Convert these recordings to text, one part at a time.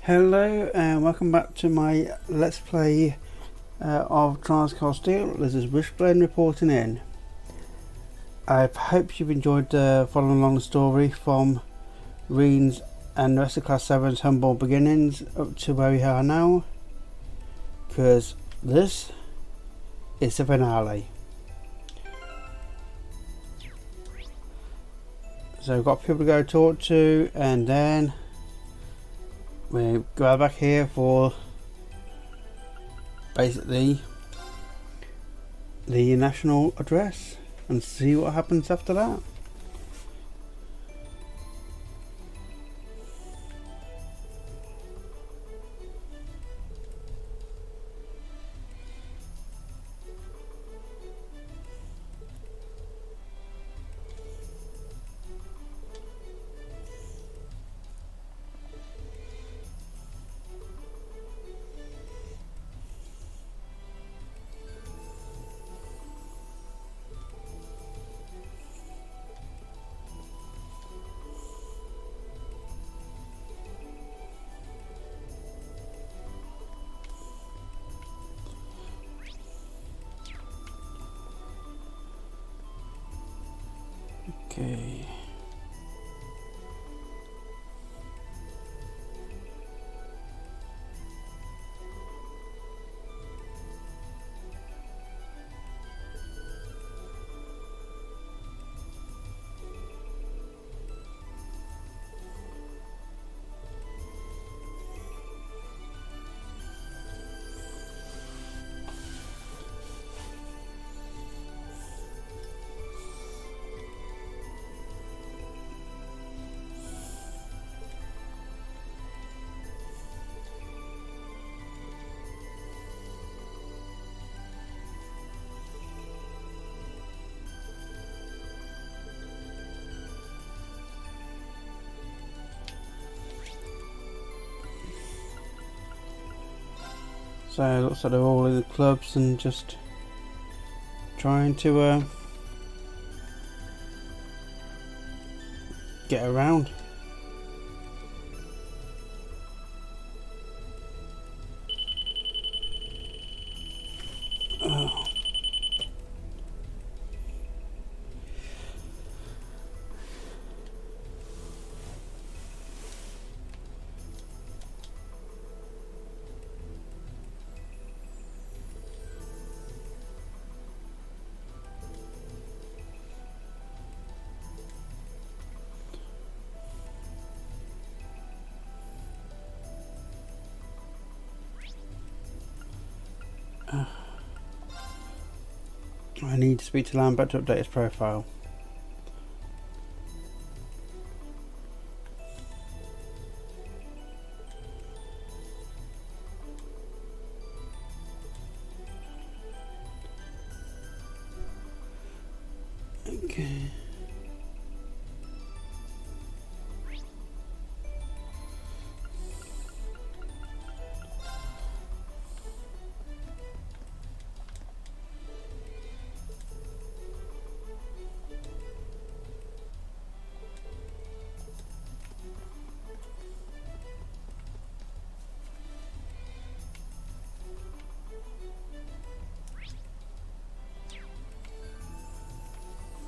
Hello and welcome back to my Let's Play of Transcore Steel. This is Wishblend reporting in. I hope you've enjoyed following along the story from Reen's and the rest of Class 7's humble beginnings up to where we are now, because this is the finale. So we've got people to go talk to, and then we go back here for basically the national address and see what happens after that. Okay. So it looks like they're all in the clubs and just trying to get around. Oh. I need to speak to Lambert to update his profile. Okay.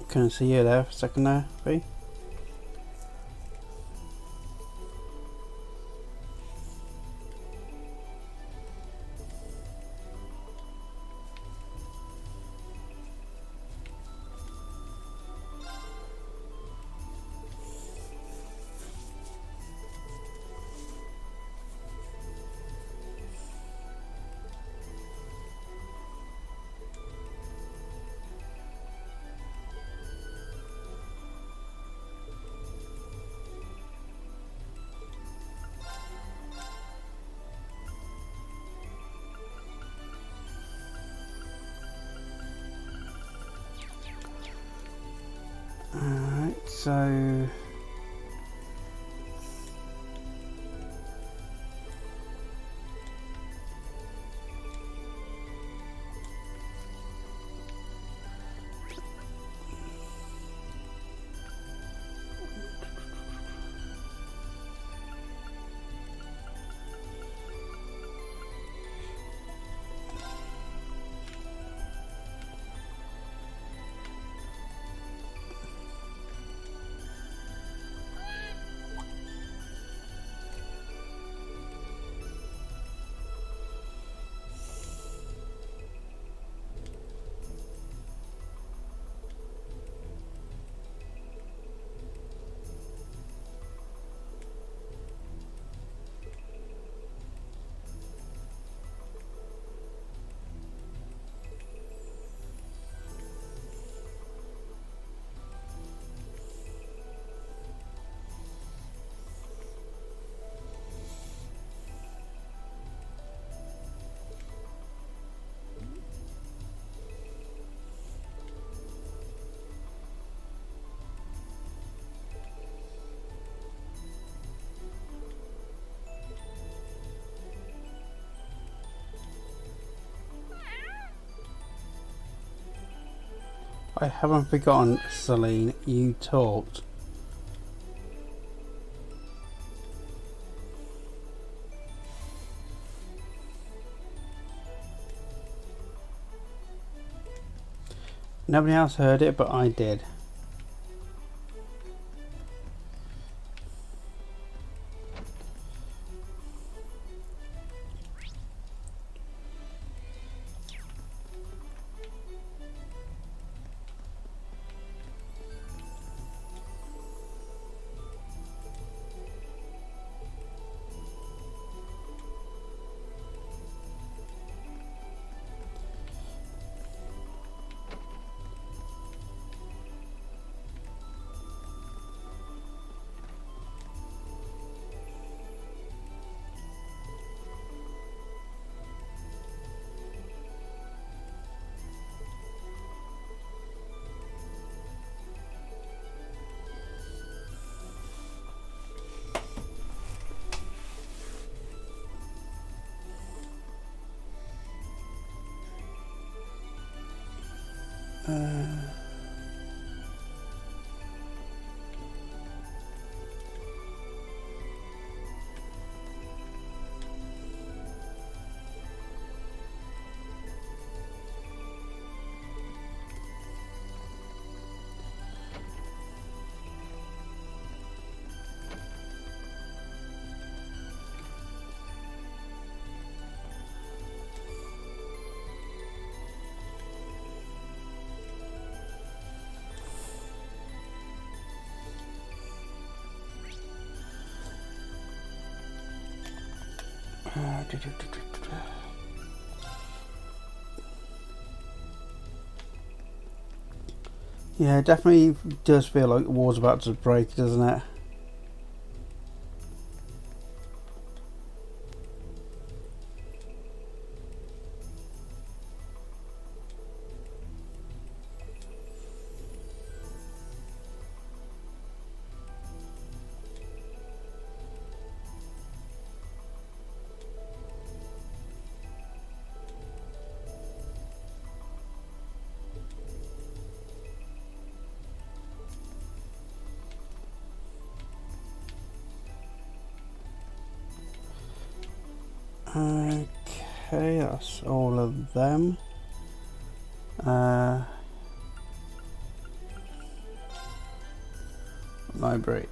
Couldn't see you there for a second there, V. Alright, so I haven't forgotten, Celine. You talked. Nobody else heard it, but I did. Yeah, it definitely does feel like the war's about to break, doesn't it? Okay, that's all of them. Library.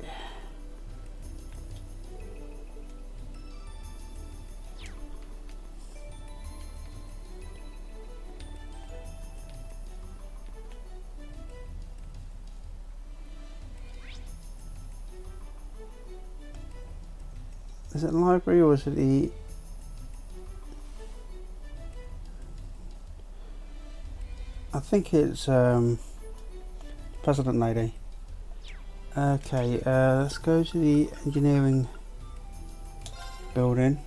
Is it library or is it the... I think it's President Lady. Okay, let's go to the engineering building.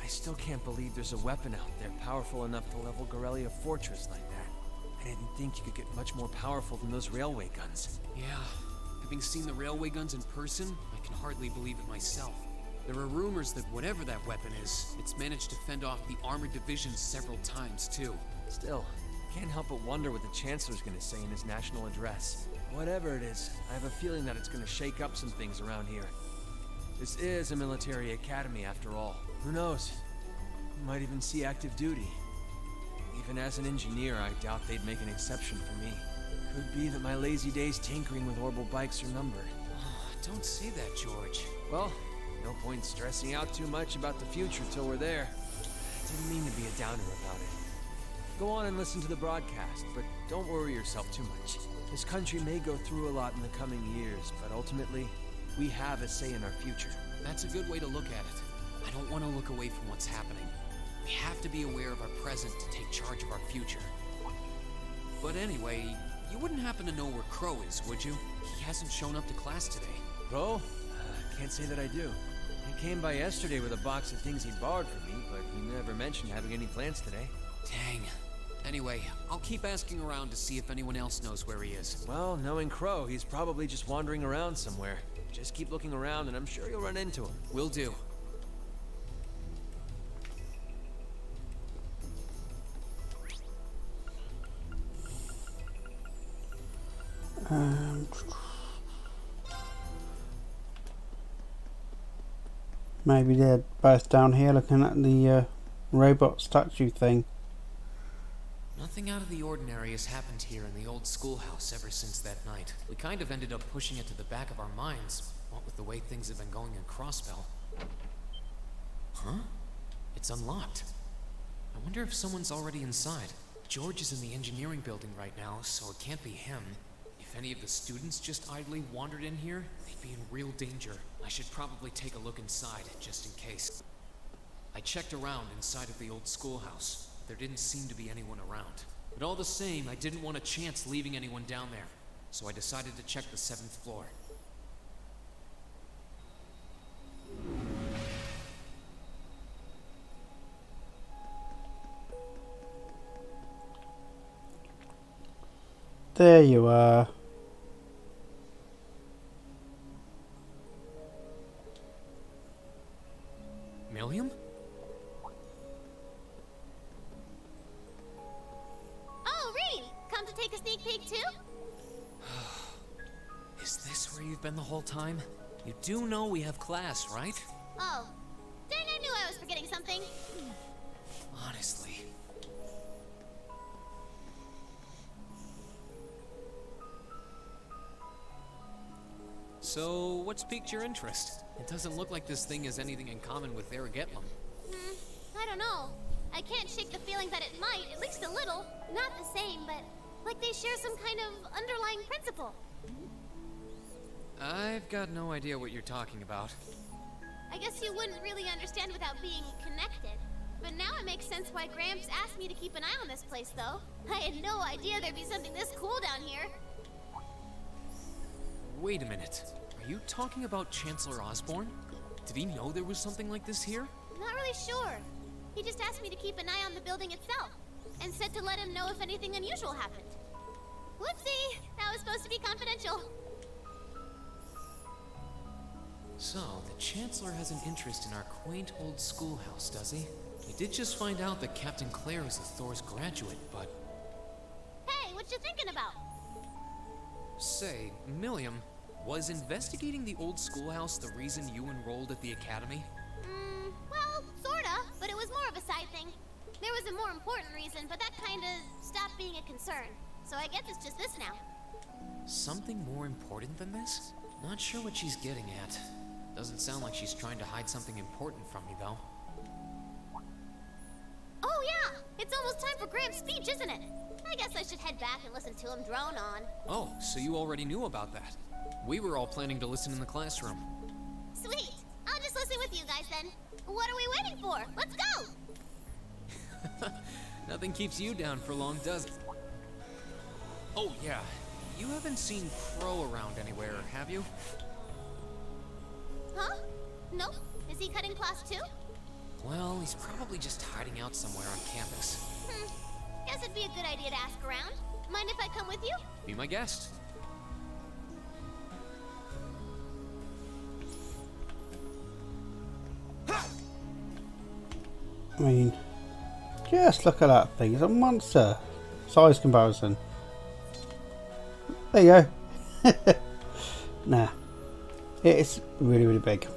I still can't believe there's a weapon out there powerful enough to level Garrelia Fortress like that. I didn't think you could get much more powerful than those railway guns. Yeah, having seen the railway guns in person, I can hardly believe it myself. There are rumors that whatever that weapon is, it's managed to fend off the armored divisions several times too. Still, can't help but wonder what the Chancellor's gonna say in his national address. Whatever it is, I have a feeling that it's gonna shake up some things around here. This is a military academy after all. Who knows? You might even see active duty. Even as an engineer, I doubt they'd make an exception for me. Could be that my lazy days tinkering with orbital bikes are numbered. Don't say that, George. Well, no point stressing out too much about the future till we're there. Didn't mean to be a downer about it. Go on and listen to the broadcast, but don't worry yourself too much. This country may go through a lot in the coming years, but ultimately, we have a say in our future. That's a good way to look at it. I don't want to look away from what's happening. We have to be aware of our present to take charge of our future. But anyway, you wouldn't happen to know where Crow is, would you? He hasn't shown up to class today. Crow? Can't say that I do. He came by yesterday with a box of things he'd borrowed from me, but he never mentioned having any plans today. Dang. Anyway, I'll keep asking around to see if anyone else knows where he is. Well, knowing Crow, he's probably just wandering around somewhere. Just keep looking around and I'm sure you'll run into him. Will do. Maybe they're both down here looking at the robot statue thing. Nothing out of the ordinary has happened here in the old schoolhouse ever since that night. We kind of ended up pushing it to the back of our minds, what with the way things have been going in Crossbell. Huh? It's unlocked. I wonder if someone's already inside. George is in the engineering building right now, so it can't be him. If any of the students just idly wandered in here, they'd be in real danger. I should probably take a look inside, just in case. I checked around inside of the old schoolhouse. There didn't seem to be anyone around. But all the same, I didn't want a chance leaving anyone down there, so I decided to check the 7th floor. There you are. Millium? Oh, Reed! Come to take a sneak peek too? Is this where you've been the whole time? You do know we have class, right? Oh. Dang, I knew I was forgetting something. Honestly. So, what's piqued your interest? It doesn't look like this thing has anything in common with EREBONIA. I don't know. I can't shake the feeling that it might, at least a little. Not the same, but like they share some kind of underlying principle. I've got no idea what you're talking about. I guess you wouldn't really understand without being connected. But now it makes sense why Gramps asked me to keep an eye on this place, though. I had no idea there'd be something this cool down here. Wait a minute. Are you talking about Chancellor Osborne? Did he know there was something like this here? Not really sure. He just asked me to keep an eye on the building itself, and said to let him know if anything unusual happened. Whoopsie! That was supposed to be confidential. So, the Chancellor has an interest in our quaint old schoolhouse, does he? We did just find out that Captain Claire is a Thor's graduate, but... Hey, what you thinking about? Say, Millium, was investigating the old schoolhouse the reason you enrolled at the academy? Well, sorta, but it was more of a side thing. There was a more important reason, but that kinda stopped being a concern. So I guess it's just this now. Something more important than this? Not sure what she's getting at. Doesn't sound like she's trying to hide something important from me, though. Oh yeah! It's almost time for Gramps' speech, isn't it? I guess I should head back and listen to him drone on. Oh, so you already knew about that. We were all planning to listen in the classroom. Sweet! I'll just listen with you guys then. What are we waiting for? Let's go! Nothing keeps you down for long, does it? Oh, yeah. You haven't seen Crow around anywhere, have you? Huh? Nope. Is he cutting class too? Well, he's probably just hiding out somewhere on campus. Guess it'd be a good idea to ask around. Mind if I come with you? Be my guest. I mean, just look at that thing. It's a monster. Size comparison. There you go. Nah. It's really, really big.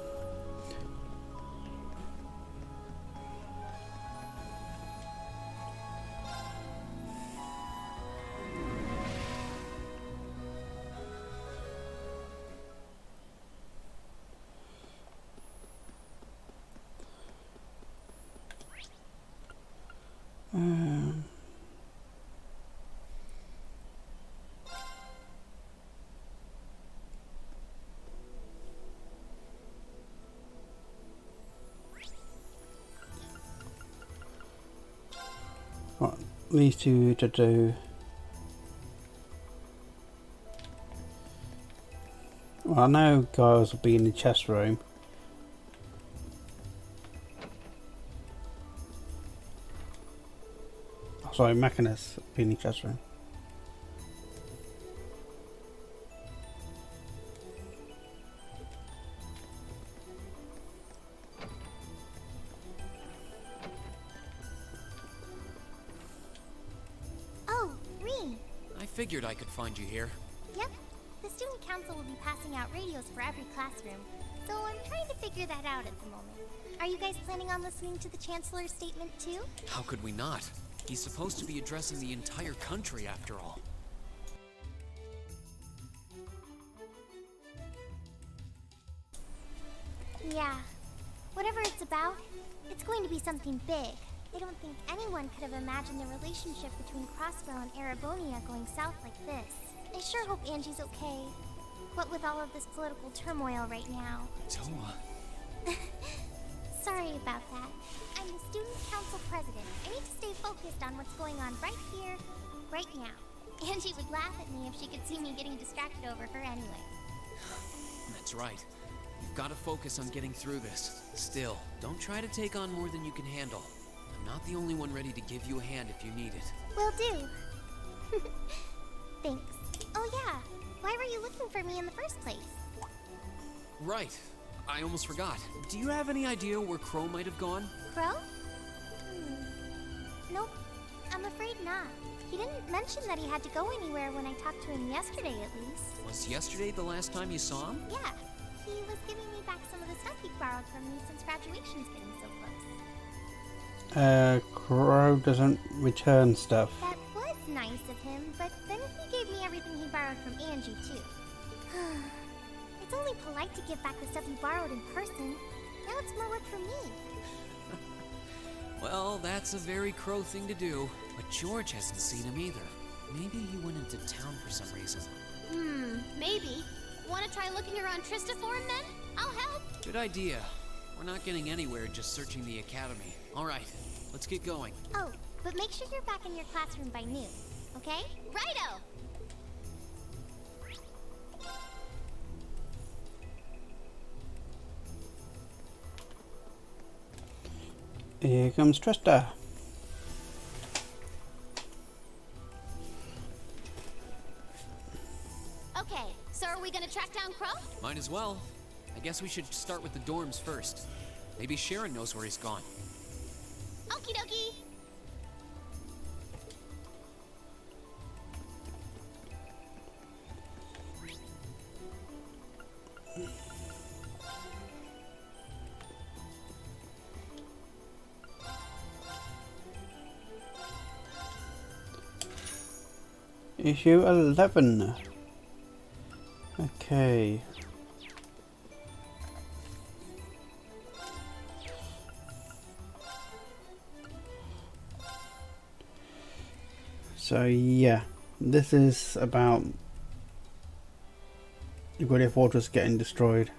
What these two to do. Well, I know guys will be in the chest room. Oh, sorry, Machinus will be in the chest room. Oh, Reed. I figured I could find you here. Yep, council will be passing out radios for every classroom, so I'm trying to figure that out at the moment. Are you guys planning on listening to the Chancellor's statement too? How could we not? He's supposed to be addressing the entire country after all. Yeah. Whatever it's about, it's going to be something big. I don't think anyone could have imagined the relationship between Crossrail and EREBONIA going south like this. I sure hope Angie's okay. What with all of this political turmoil right now. Toa. Sorry about that. I'm the Student Council President. I need to stay focused on what's going on right here, right now. Angie would laugh at me if she could see me getting distracted over her anyway. That's right. You've got to focus on getting through this. Still, don't try to take on more than you can handle. I'm not the only one ready to give you a hand if you need it. Will do. Thanks. Oh yeah, why were you looking for me in the first place? Right. I almost forgot. Do you have any idea where Crow might have gone? Crow? Nope, I'm afraid not. He didn't mention that he had to go anywhere when I talked to him yesterday, at least. Was yesterday the last time you saw him? Yeah, he was giving me back some of the stuff he borrowed from me since graduation's getting so close. Crow doesn't return stuff. That was nice of him, but then he gave me everything he borrowed from Angie, too. It's only polite to give back the stuff you borrowed in person. Now it's more work for me. Well, that's a very Crow thing to do. But George hasn't seen him either. Maybe he went into town for some reason. Maybe. Wanna try looking around Trista for him then? I'll help. Good idea. We're not getting anywhere just searching the academy. Alright, let's get going. Oh, but make sure you're back in your classroom by noon, okay? Righto! Here comes Trista. Okay, so are we gonna track down Crow? Might as well. I guess we should start with the dorms first. Maybe Sharon knows where he's gone. Okie dokie! Issue 11. Okay. So yeah, this is about the Garrelia Fortress getting destroyed.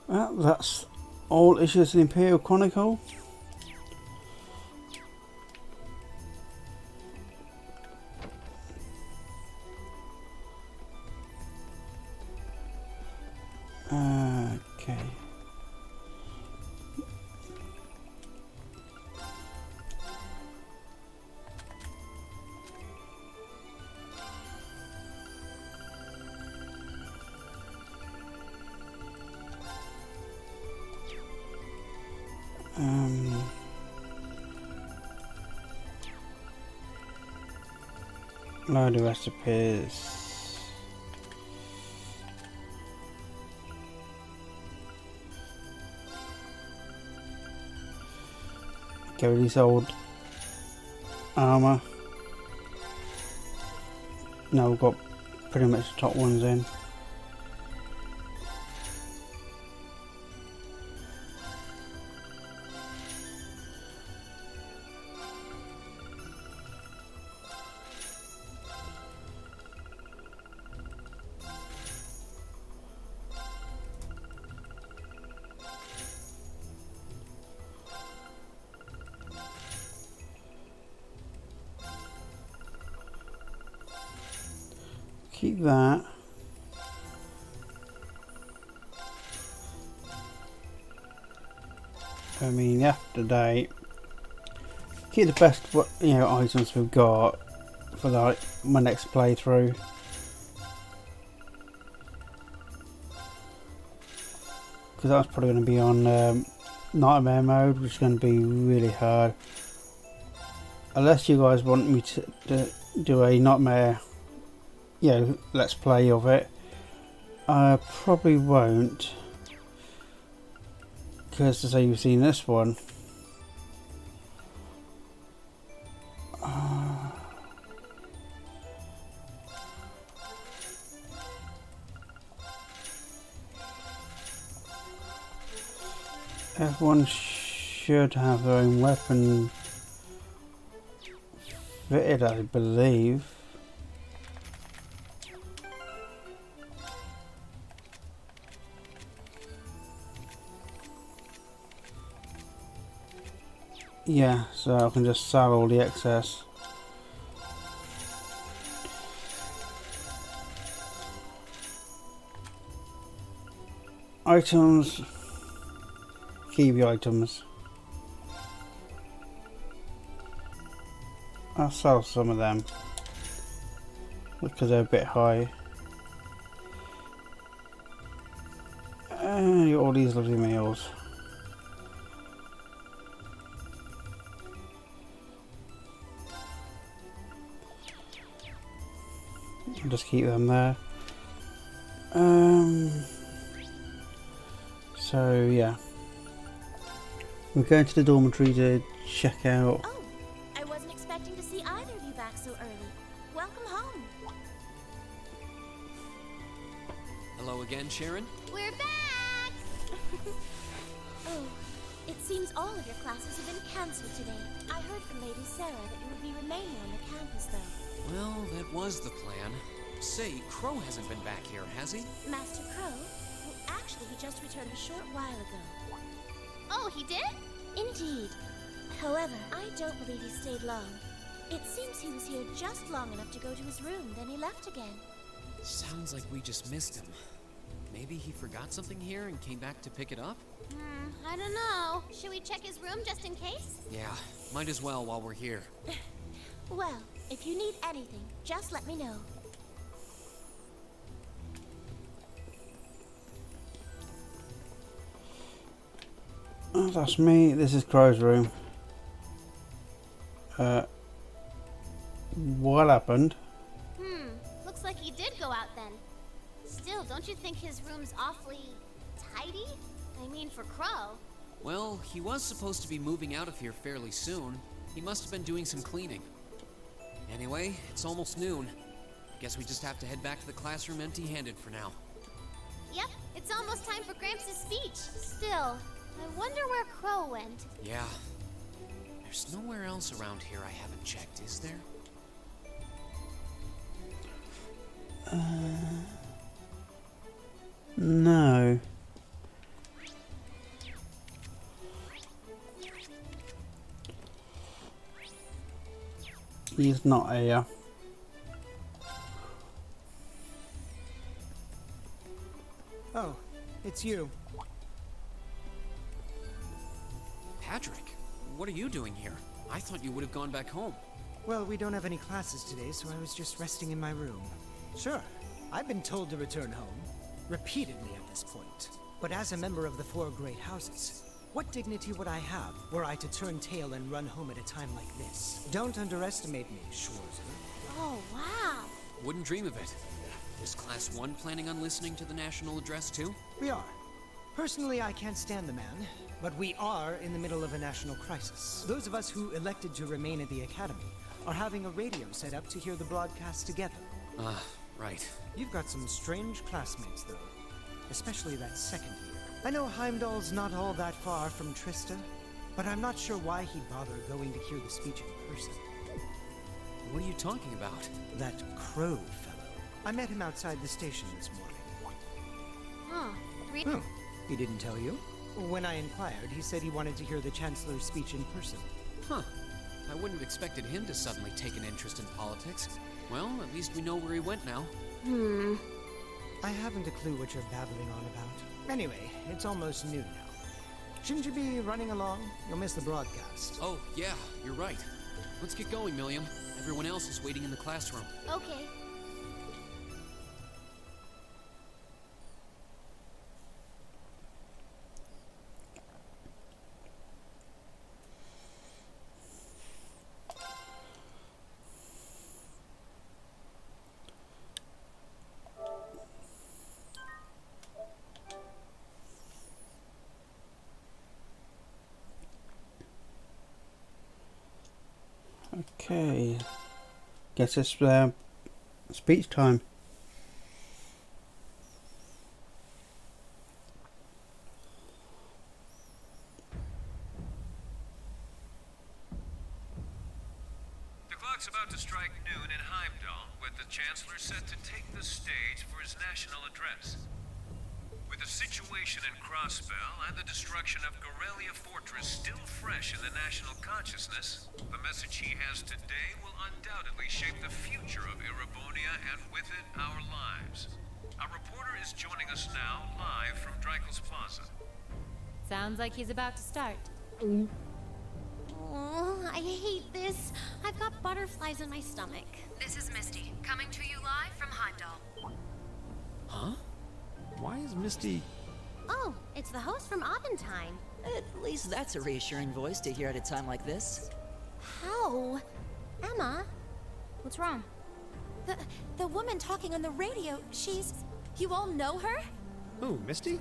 Well, that's all issues in Imperial Chronicle. Okay. Load of recipes. Get rid of this old armour. Now we've got pretty much the top ones in. Keep that. I mean, after date, keep the best items we've got for my next playthrough. Because that's probably going to be on Nightmare mode, which is going to be really hard. Unless you guys want me to do a Nightmare, let's play of it. I probably won't. Because to say you've seen this one. Everyone should have their own weapon fitted, I believe. Yeah, so I can just sell all the excess. Items. Keep items. I'll sell some of them because they're a bit high. And all these lovely meals. I'll just keep them there. So yeah. We're going to the dormitory to check out. Oh, I wasn't expecting to see either of you back so early. Welcome home. Hello again, Sharon? We're back! Oh, it seems all of your classes have been cancelled today. I heard from Lady Sarah that you would be remaining on the campus, though. Well, that was the plan. Say, Crow hasn't been back here, has he? Master Crow? Well, actually, he just returned a short while ago. Oh, he did? Indeed. However, I don't believe he stayed long. It seems he was here just long enough to go to his room, then he left again. Sounds like we just missed him. Maybe he forgot something here and came back to pick it up? I don't know. Should we check his room just in case? Yeah, might as well while we're here. Well, if you need anything, just let me know. Oh, that's me. This is Crow's room. What happened? Looks like he did go out then. Still, don't you think his room's awfully tidy? I mean, for Crow. Well, he was supposed to be moving out of here fairly soon. He must have been doing some cleaning. Anyway, it's almost noon. Guess we just have to head back to the classroom empty-handed for now. Yep, it's almost time for Gramps' speech. Still, I wonder where Crow went. Yeah. There's nowhere else around here I haven't checked, is there? No. He's not here. Oh, it's you. Patrick, what are you doing here? I thought you would have gone back home. Well, we don't have any classes today, so I was just resting in my room. Sure, I've been told to return home, repeatedly at this point. But as a member of the Four Great Houses, what dignity would I have were I to turn tail and run home at a time like this? Don't underestimate me, Schwarzer. Oh, wow. Wouldn't dream of it. Is Class 1 planning on listening to the National Address too? We are. Personally, I can't stand the man, but we are in the middle of a national crisis. Those of us who elected to remain at the Academy are having a radio set up to hear the broadcast together. Ah, right. You've got some strange classmates, though. Especially that second year. I know Heimdall's not all that far from Trista, but I'm not sure why he'd bother going to hear the speech in person. What are you talking about? That Crow fellow. I met him outside the station this morning. Huh. Oh, he didn't tell you? When I inquired, he said he wanted to hear the Chancellor's speech in person. Huh. I wouldn't have expected him to suddenly take an interest in politics. Well, at least we know where he went now. I haven't a clue what you're babbling on about. Anyway, it's almost noon now. Shouldn't you be running along? You'll miss the broadcast. Oh, yeah, you're right. Let's get going, Millium. Everyone else is waiting in the classroom. Okay. Okay. Guess it's speech time. The clock's about to strike noon in Heimdall, with the Chancellor set to take the stage for his national address. With the situation in Crossbell and the destruction of Garrelia Fortress still fresh in the national consciousness, the message he has today will undoubtedly shape the future of EREBONIA and with it, our lives. Our reporter is joining us now, live from Dreikel's Plaza. Sounds like he's about to start. Oh, I hate this. I've got butterflies in my stomach. This is Misty, coming to you live from Heimdall. Huh? Why is Misty... Oh, it's the host from Aventine. At least that's a reassuring voice to hear at a time like this. How? Emma? What's wrong? The woman talking on the radio, she's... You all know her? Who, Misty?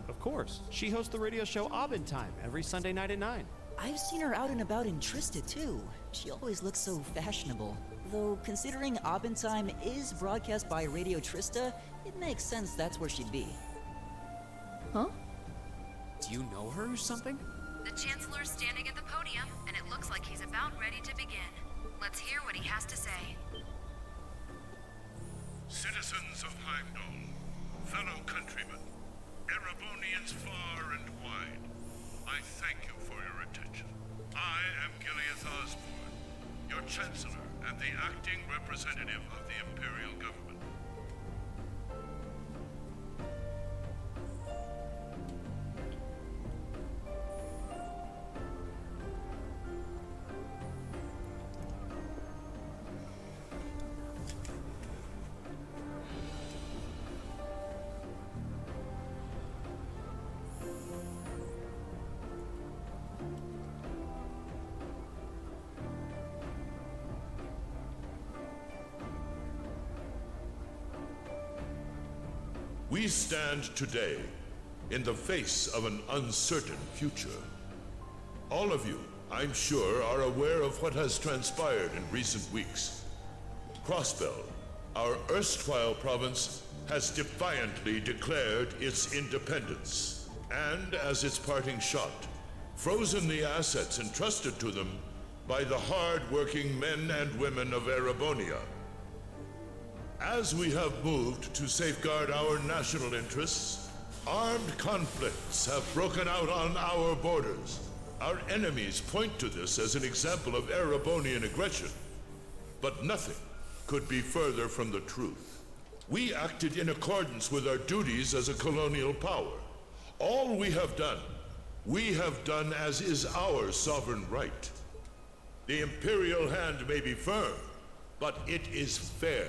Of course. She hosts the radio show Aventine every Sunday night at 9. I've seen her out and about in Trista, too. She always looks so fashionable. Though, considering Aventine is broadcast by Radio Trista, it makes sense that's where she'd be. Huh? Do you know her or something? The Chancellor's standing at the podium, and it looks like he's about ready to begin. Let's hear what he has to say. Citizens of Heimdall, fellow countrymen, Erebonians far and wide, I thank you for your attention. I am Gileath Osborne, your Chancellor and the acting representative of the Imperial Government. We stand today in the face of an uncertain future. All of you, I'm sure, are aware of what has transpired in recent weeks. Crossbell, our erstwhile province, has defiantly declared its independence, and as its parting shot, frozen the assets entrusted to them by the hard-working men and women of Erebonia. As we have moved to safeguard our national interests, armed conflicts have broken out on our borders. Our enemies point to this as an example of Erebonian aggression, but nothing could be further from the truth. We acted in accordance with our duties as a colonial power. All we have done as is our sovereign right. The Imperial hand may be firm, but it is fair.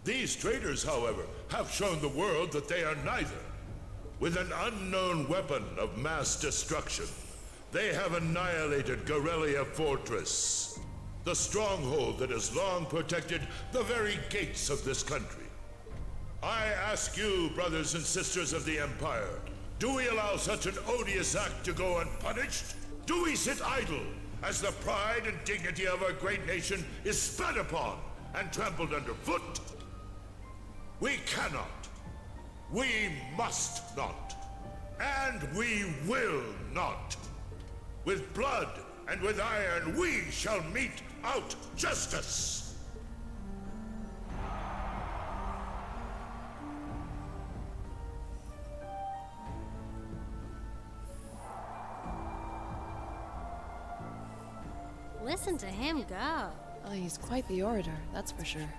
These traitors, however, have shown the world that they are neither. With an unknown weapon of mass destruction, they have annihilated Garrelia Fortress, the stronghold that has long protected the very gates of this country. I ask you, brothers and sisters of the Empire, do we allow such an odious act to go unpunished? Do we sit idle as the pride and dignity of our great nation is spat upon and trampled underfoot? We cannot, we must not, and we will not. With blood and with iron, we shall mete out justice. Listen to him go. Oh, he's quite the orator, that's for sure.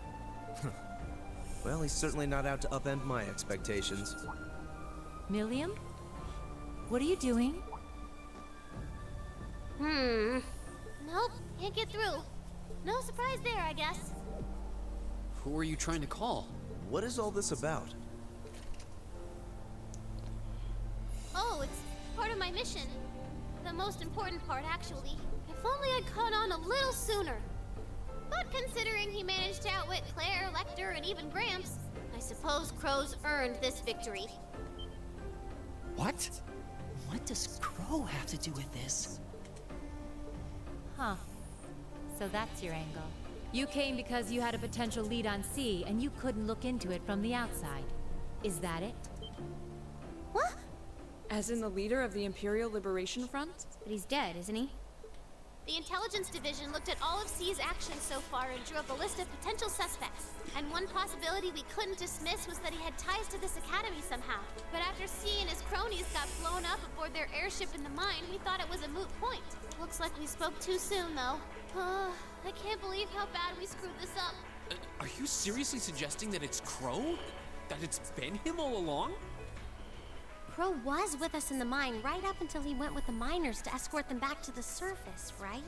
Well, he's certainly not out to upend my expectations. Millium? What are you doing? Nope, can't get through. No surprise there, I guess. Who are you trying to call? What is all this about? Oh, it's part of my mission. The most important part, actually. If only I'd caught on a little sooner. But considering he managed to outwit Claire, Lecter, and even Gramps, I suppose Crow's earned this victory. What? What does Crow have to do with this? Huh. So that's your angle. You came because you had a potential lead on C, and you couldn't look into it from the outside. Is that it? What? As in the leader of the Imperial Liberation Front? But he's dead, isn't he? The Intelligence Division looked at all of C's actions so far and drew up a list of potential suspects. And one possibility we couldn't dismiss was that he had ties to this academy somehow. But after C and his cronies got blown up aboard their airship in the mine, we thought it was a moot point. Looks like we spoke too soon, though. I can't believe how bad we screwed this up. Are you seriously suggesting that it's Crow? That it's been him all along? Crow was with us in the mine right up until he went with the miners to escort them back to the surface, right?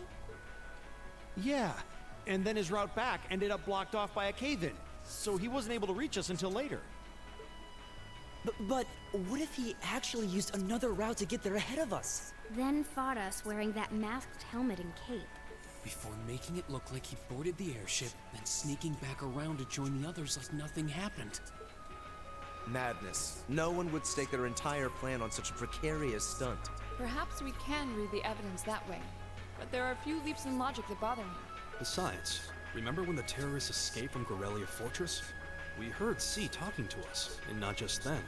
Yeah, and then his route back ended up blocked off by a cave-in, so he wasn't able to reach us until later. But what if he actually used another route to get there ahead of us? Then fought us wearing that masked helmet and cape. Before making it look like he boarded the airship, then sneaking back around to join the others like nothing happened. Madness. No one would stake their entire plan on such a precarious stunt. Perhaps we can read the evidence that way, but there are a few leaps in logic that bother me. Besides, remember when the terrorists escaped from Garrelia Fortress? We heard C talking to us, and not just then.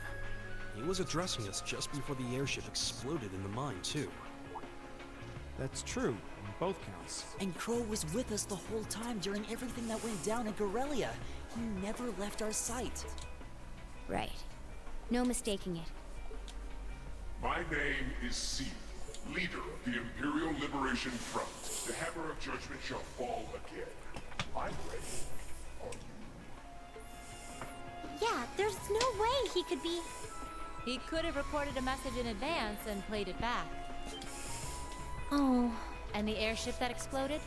He was addressing us just before the airship exploded in the mine, too. That's true, on both counts. And Crow was with us the whole time during everything that went down in Garrelia. He never left our sight. Right. No mistaking it. My name is C, leader of the Imperial Liberation Front. The hammer of judgment shall fall again. I'm ready. Are you? Yeah, there's no way he could be... He could have recorded a message in advance and played it back. Oh. And the airship that exploded?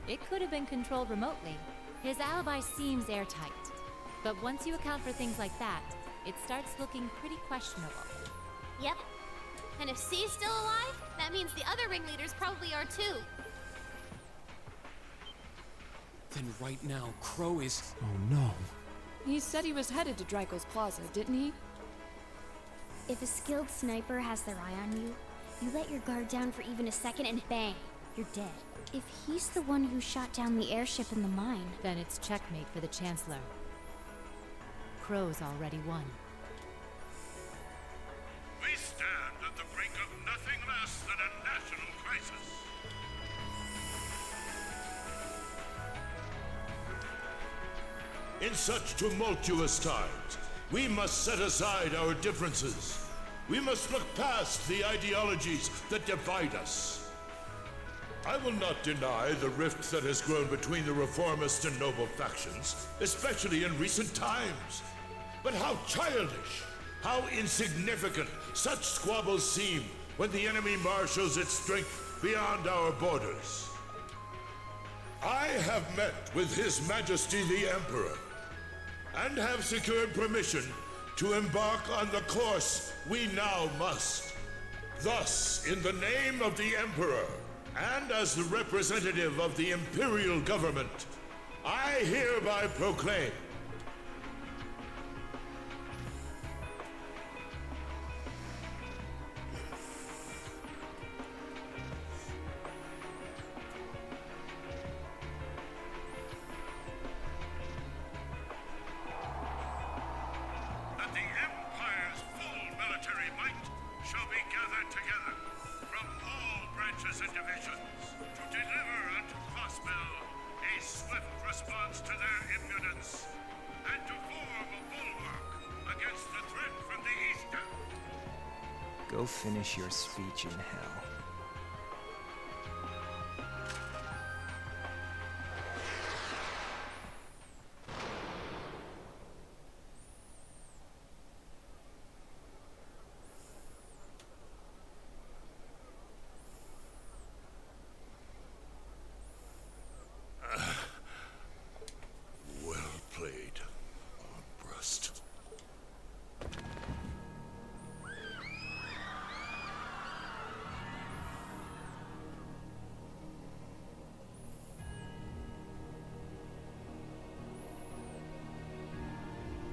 It could have been controlled remotely. His alibi seems airtight. But once you account for things like that, it starts looking pretty questionable. Yep. And if C's still alive, that means the other ringleaders probably are too. Then right now, Crow is... Oh no. He said he was headed to Draco's Plaza, didn't he? If a skilled sniper has their eye on you, you let your guard down for even a second and bang, you're dead. If he's the one who shot down the airship in the mine... Then it's checkmate for the Chancellor. Crow's already won. We stand at the brink of nothing less than a national crisis. In such tumultuous times, we must set aside our differences. We must look past the ideologies that divide us. I will not deny the rift that has grown between the reformist and noble factions, especially in recent times. But how childish, how insignificant such squabbles seem when the enemy marshals its strength beyond our borders. I have met with His Majesty the Emperor, and have secured permission to embark on the course we now must. Thus, in the name of the Emperor, and as the representative of the Imperial Government, I hereby proclaim that the Empire's full military might shall be gathered together from all branches and divisions to deliver unto Crossbell a swift response to their impudence and to form a bulwark against the threat from the eastern. Go finish your speech in hell.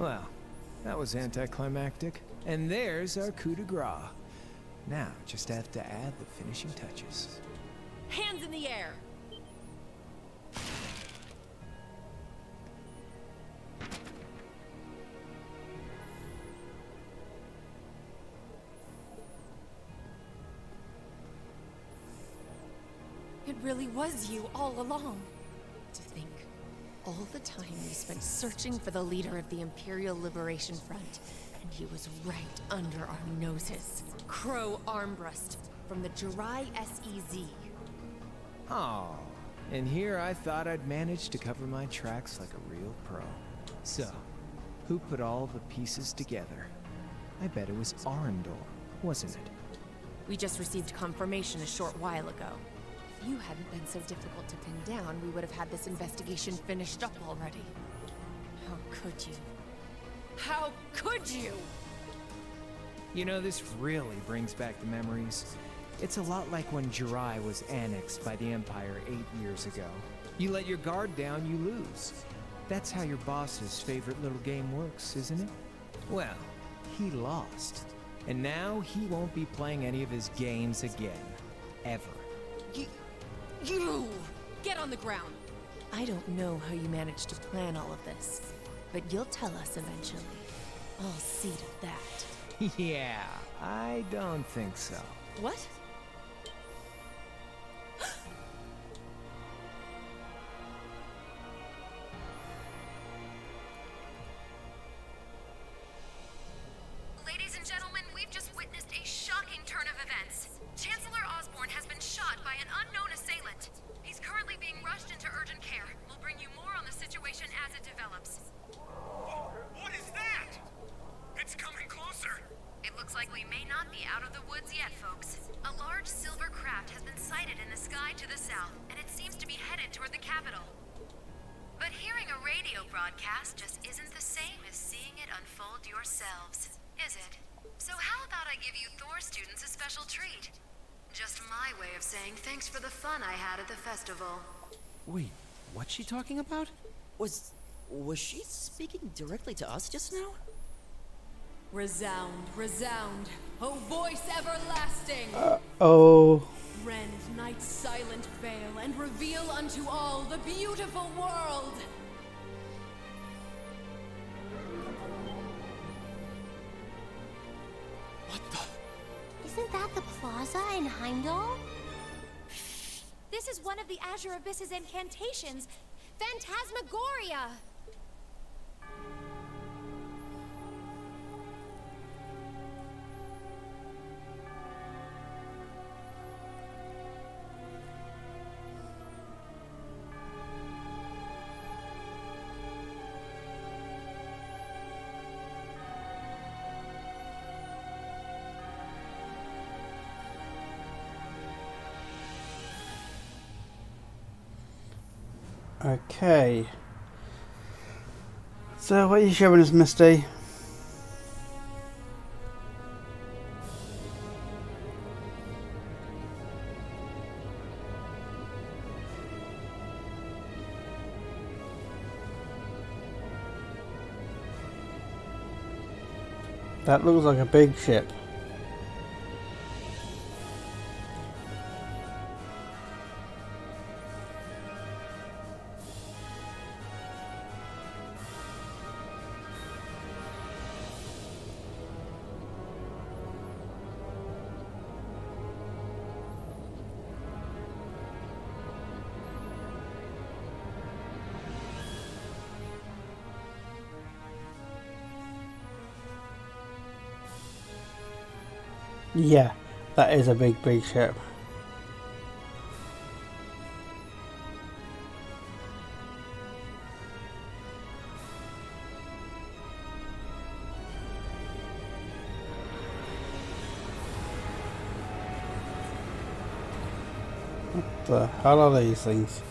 Well, that was anticlimactic. And there's our coup de grace. Now, just have to add the finishing touches. Hands in the air! It really was you all along. To think, all the time we spent searching for the leader of the Imperial Liberation Front, and he was right under our noses. Crow Armbrust, from the Jirai SEZ. Oh, and here I thought I'd managed to cover my tracks like a real pro. So, who put all the pieces together? I bet it was Arundel, wasn't it? We just received confirmation a short while ago. If you hadn't been so difficult to pin down, we would have had this investigation finished up already. How could you? How could you? You know, this really brings back the memories. It's a lot like when Jirai was annexed by the Empire 8 years ago. You let your guard down, you lose. That's how your boss's favorite little game works, isn't it? Well, he lost. And now he won't be playing any of his games again. Ever. You! Get on the ground! I don't know how you managed to plan all of this, but you'll tell us eventually. I'll see to that. Yeah, I don't think so. What? Ladies and gentlemen, we've just witnessed a shocking turn of events. Chancellor Osborne has been shot by an unknown assailant. He's currently being rushed into urgent care. We'll bring you more on the situation as it develops. What is that? It's coming closer. It looks like we may not be out of the woods yet, folks. A large silver craft has been sighted in the sky to the south, and it seems to be headed toward the capital. But hearing a radio broadcast just isn't the same as seeing it unfold yourselves, is it? So how about I give you Thor students a special treat? Just my way of saying thanks for the fun I had at the festival. Wait, what's she talking about? Was she speaking directly to us just now? Resound, resound, O voice everlasting! Oh. Rend night's silent veil and reveal unto all the beautiful world! Isn't that the plaza in Heimdall? This is one of the Azure Abyss's incantations. Phantasmagoria! Okay. So what are you showing us, Misty? That looks like a big ship. Yeah, that is a big ship. What the hell are these things?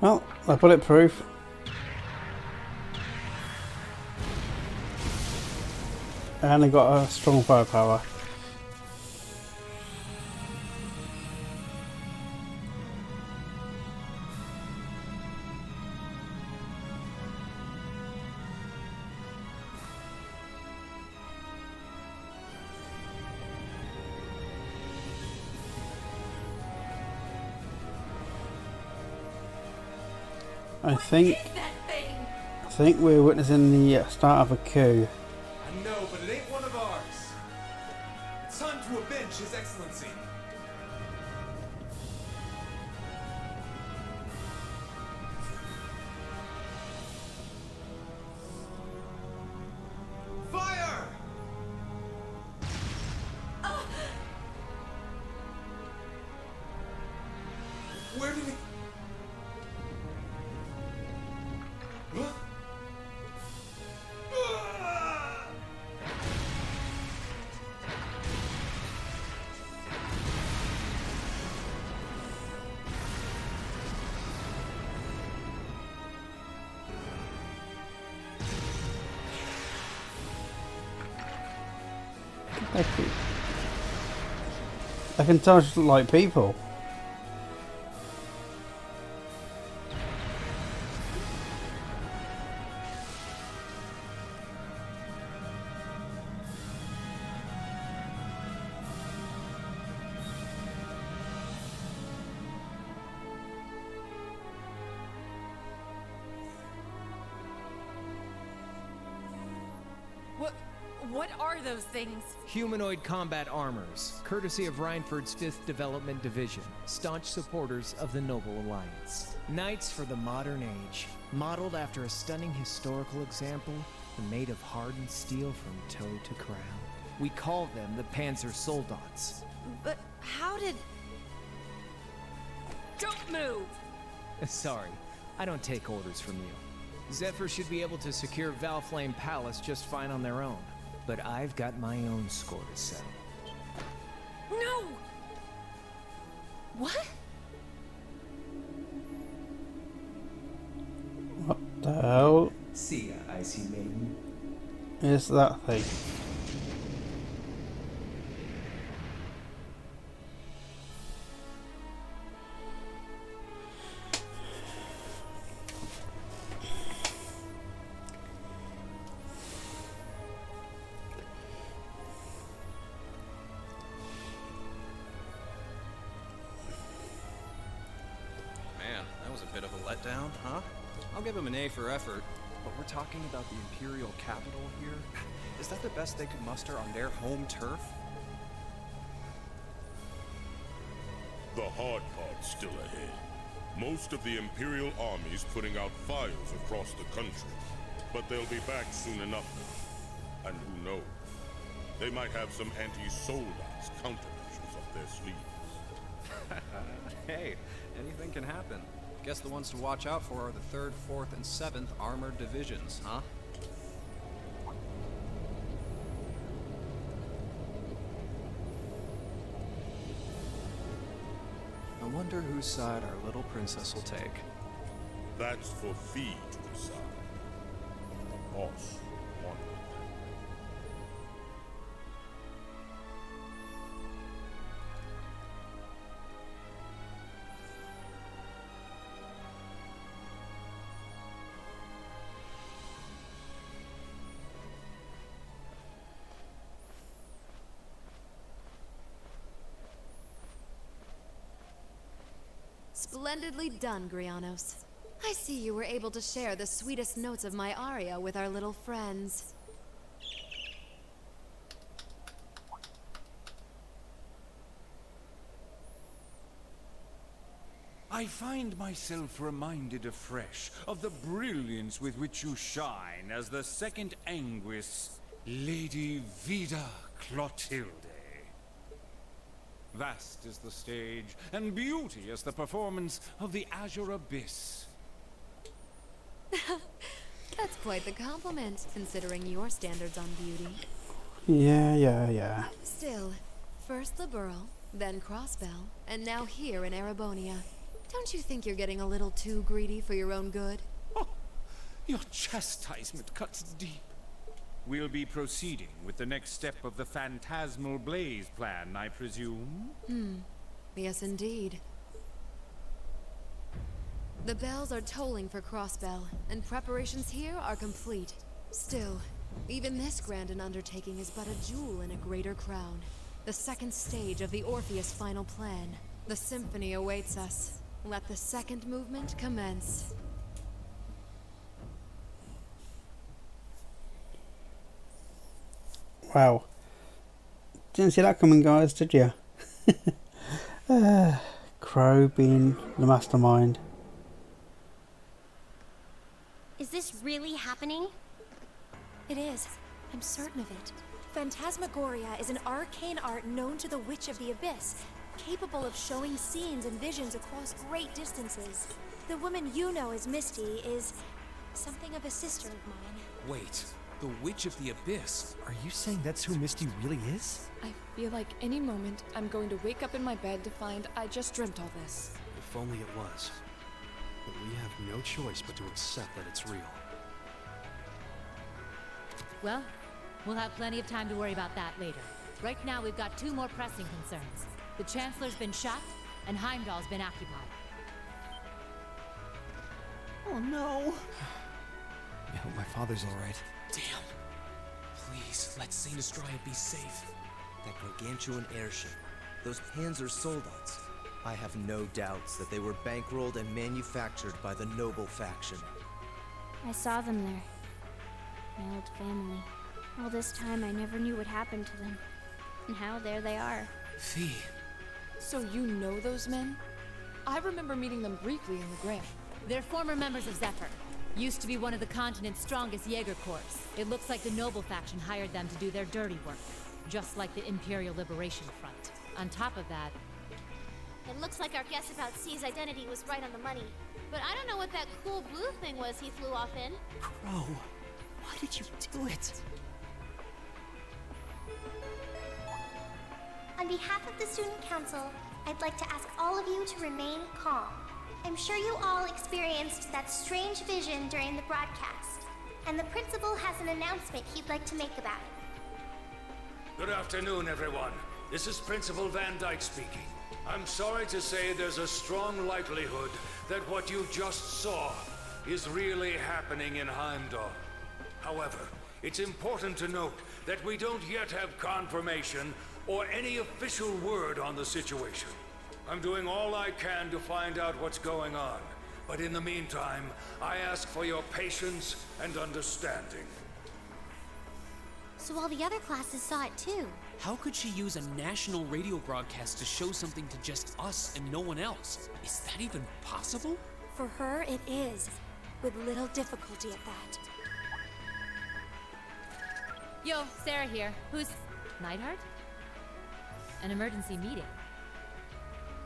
Well, they're bulletproof. And they've got a strong firepower. I think we're witnessing the start of a coup. I know, but it ain't one of ours. It's time to avenge His Excellency. Fire! Where did it... Huh? I can tell just look like people. What are those things? Humanoid combat armors, courtesy of Reinford's 5th Development Division, staunch supporters of the Noble Alliance. Knights for the modern age, modeled after a stunning historical example and made of hardened steel from toe to crown. We call them the Panzer Soldats. But how did... Don't move! Sorry, I don't take orders from you. Zephyr should be able to secure Valflame Palace just fine on their own. But I've got my own score to settle. No! What? What the hell See ya, Icy Maiden. is that thing? Man, that was a bit of a letdown, huh? I'll give him an A for effort. But we're talking about the Imperial capital here? Is that the best they could muster on their home turf? The hard part's still ahead. Most of the Imperial army's putting out fires across the country. But they'll be back soon enough. And who knows? They might have some anti-Soldats countermeasures up their sleeves. Hey, anything can happen. Guess the ones to watch out for are the 3rd, 4th, and 7th Armored Divisions, huh? I wonder whose side our little princess will take. That's for Fee to decide. Boss wanted that. Splendidly done, Grianos. I see you were able to share the sweetest notes of my aria with our little friends. I find myself reminded afresh of the brilliance with which you shine as the second Anguis, Lady Vida Clotilde. Vast is the stage, and beauty is the performance of the Azure Abyss. That's quite the compliment, considering your standards on beauty. Yeah. Still, first Liberl, then Crossbell, and now here in EREBONIA. Don't you think you're getting a little too greedy for your own good? Your chastisement cuts deep. We'll be proceeding with the next step of the Phantasmal Blaze plan, I presume? Yes, indeed. The bells are tolling for Crossbell, and preparations here are complete. Still, even this grand an undertaking is but a jewel in a greater crown. The second stage of the Orpheus final plan. The symphony awaits us. Let the second movement commence. Wow. Didn't see that coming, guys, did you? Crow being the mastermind. Is this really happening? It is. I'm certain of it. Phantasmagoria is an arcane art known to the Witch of the Abyss, capable of showing scenes and visions across great distances. The woman you know as Misty is something of a sister of mine. Wait, the Witch of the Abyss? Are you saying that's who Misty really is? I feel like any moment I'm going to wake up in my bed to find I just dreamt all this. If only it was. But we have no choice but to accept that it's real. Well, we'll have plenty of time to worry about that later. Right now, we've got two more pressing concerns. The Chancellor's been shot, and Heimdall's been occupied. Oh no! I hope my father's alright. Damn. Please, let Saint Astraea be safe. That gargantuan airship. Those Panzer Soldats. I have no doubts that they were bankrolled and manufactured by the noble faction. I saw them there. My old family. All this time I never knew what happened to them. And now there they are. Fee. So you know those men? I remember meeting them briefly in the Gramps. They're former members of Zephyr. Used to be one of the continent's strongest Jaeger Corps. It looks like the Noble faction hired them to do their dirty work. Just like the Imperial Liberation Front. On top of that... It looks like our guess about C's identity was right on the money. But I don't know what that cool blue thing was he flew off in. Crow, why did you do it? On behalf of the Student Council, I'd like to ask all of you to remain calm. I'm sure you all experienced that strange vision during the broadcast, and the principal has an announcement he'd like to make about it. Good afternoon, everyone. This is Principal Van Dyke speaking. I'm sorry to say there's a strong likelihood that what you just saw is really happening in Heimdall. However, it's important to note that we don't yet have confirmation or any official word on the situation. I'm doing all I can to find out what's going on, but in the meantime, I ask for your patience and understanding. So all the other classes saw it too. How could she use a national radio broadcast to show something to just us and no one else? Is that even possible? For her, it is. With little difficulty at that. Yo, Sarah here. Who's... Neidhart? An emergency meeting.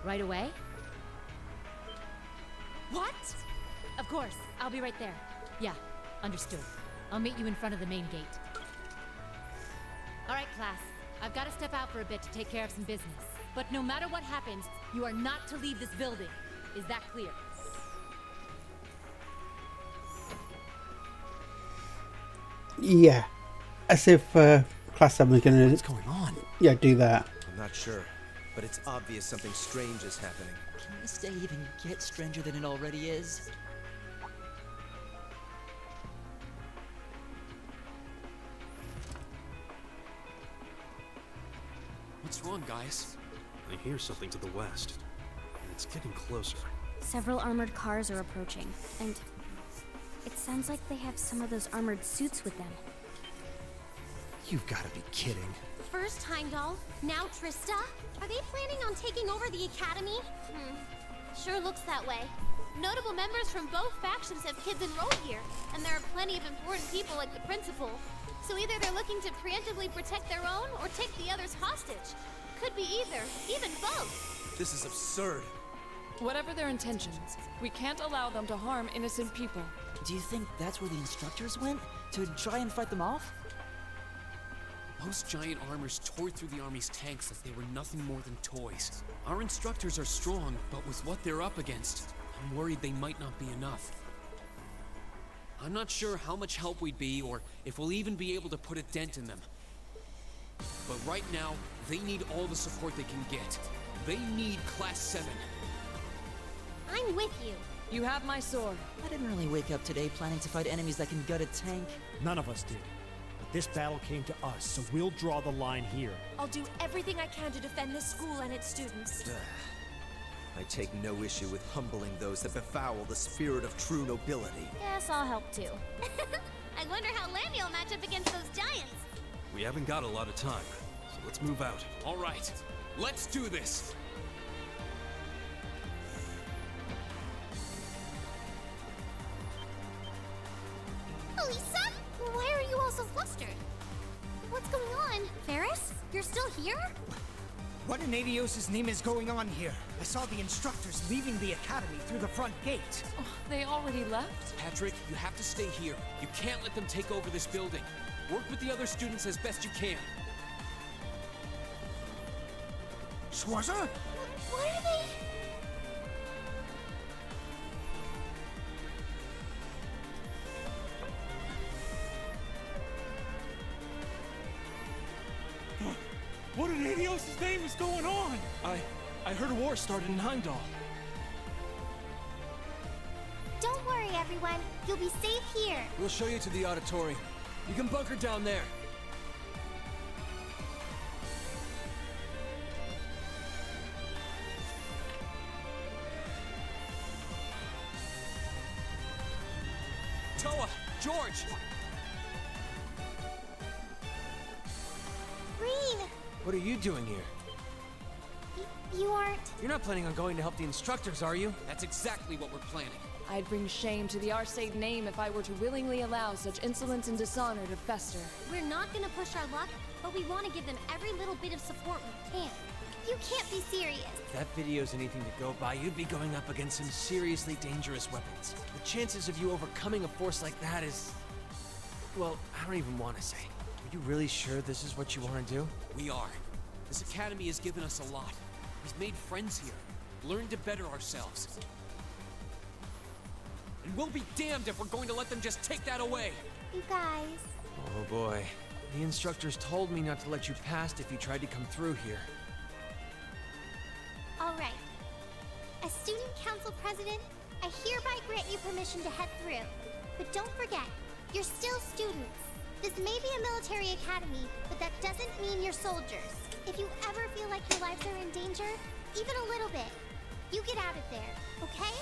Right away? What? Of course. I'll be right there. Yeah, understood. I'll meet you in front of the main gate. All right, class. I've got to step out for a bit to take care of some business. But no matter what happens, you are not to leave this building. Is that clear? Yeah. As if Class 7 is going to... What's going on? Yeah, do that. I'm not sure, but it's obvious something strange is happening. Can this day even get stranger than it already is? What's wrong, guys? I hear something to the west, and it's getting closer. Several armored cars are approaching, and it sounds like they have some of those armored suits with them. You've got to be kidding. First Heimdall, now Trista? Are they planning on taking over the Academy? Sure looks that way. Notable members from both factions have kids enrolled here, and there are plenty of important people like the principal. So either they're looking to preemptively protect their own, or take the others hostage. Could be either, even both. This is absurd. Whatever their intentions, we can't allow them to harm innocent people. Do you think that's where the instructors went? To try and fight them off? Those giant armors tore through the Army's tanks like they were nothing more than toys. Our instructors are strong, but with what they're up against, I'm worried they might not be enough. I'm not sure how much help we'd be, or if we'll even be able to put a dent in them. But right now, they need all the support they can get. They need Class 7. I'm with you. You have my sword. I didn't really wake up today planning to fight enemies that can gut a tank. None of us did. But this battle came to us, so we'll draw the line here. I'll do everything I can to defend this school and its students. I take no issue with humbling those that befoul the spirit of true nobility. Guess I'll help too. I wonder how Lammy will match up against those giants. We haven't got a lot of time, so let's move out. All right, let's do this! Elisa? Why are you all so flustered? What's going on? Ferris? You're still here? What in Adios' name is going on here? I saw the instructors leaving the academy through the front gate. Oh, they already left? Patrick, you have to stay here. You can't let them take over this building. Work with the other students as best you can. Schwarzer? What are they? What in Adios' name is going on? I heard a war started in Heimdall. Don't worry, everyone. You'll be safe here. We'll show you to the auditorium. You can bunker down there. Toa! George! Green! What are you doing here? You aren't... You're not planning on going to help the instructors, are you? That's exactly what we're planning. I'd bring shame to the Arcade name if I were to willingly allow such insolence and dishonor to fester. We're not gonna push our luck, but we want to give them every little bit of support we can. You can't be serious. If that video's anything to go by, you'd be going up against some seriously dangerous weapons. The chances of you overcoming a force like that is... Well, I don't even want to say. Are you really sure this is what you want to do? We are. This academy has given us a lot. We've made friends here, learned to better ourselves. And we'll be damned if we're going to let them just take that away! You guys... Oh boy. The instructors told me not to let you past if you tried to come through here. Alright. As Student Council President, I hereby grant you permission to head through. But don't forget, you're still students. This may be a military academy, but that doesn't mean you're soldiers. If you ever feel like your lives are in danger, even a little bit, you get out of there, okay?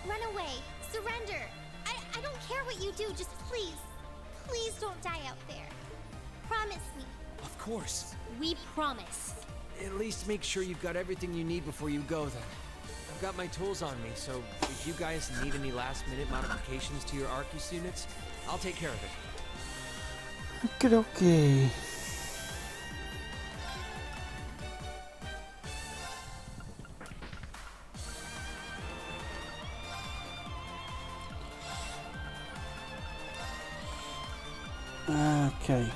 Run away. Surrender. I don't care what you do, just please don't die out there. Promise me. Of course. We promise. At least make sure you've got everything you need before you go then. I've got my tools on me, so if you guys need any last-minute modifications to your Arcus units, I'll take care of it. Okay. Okay.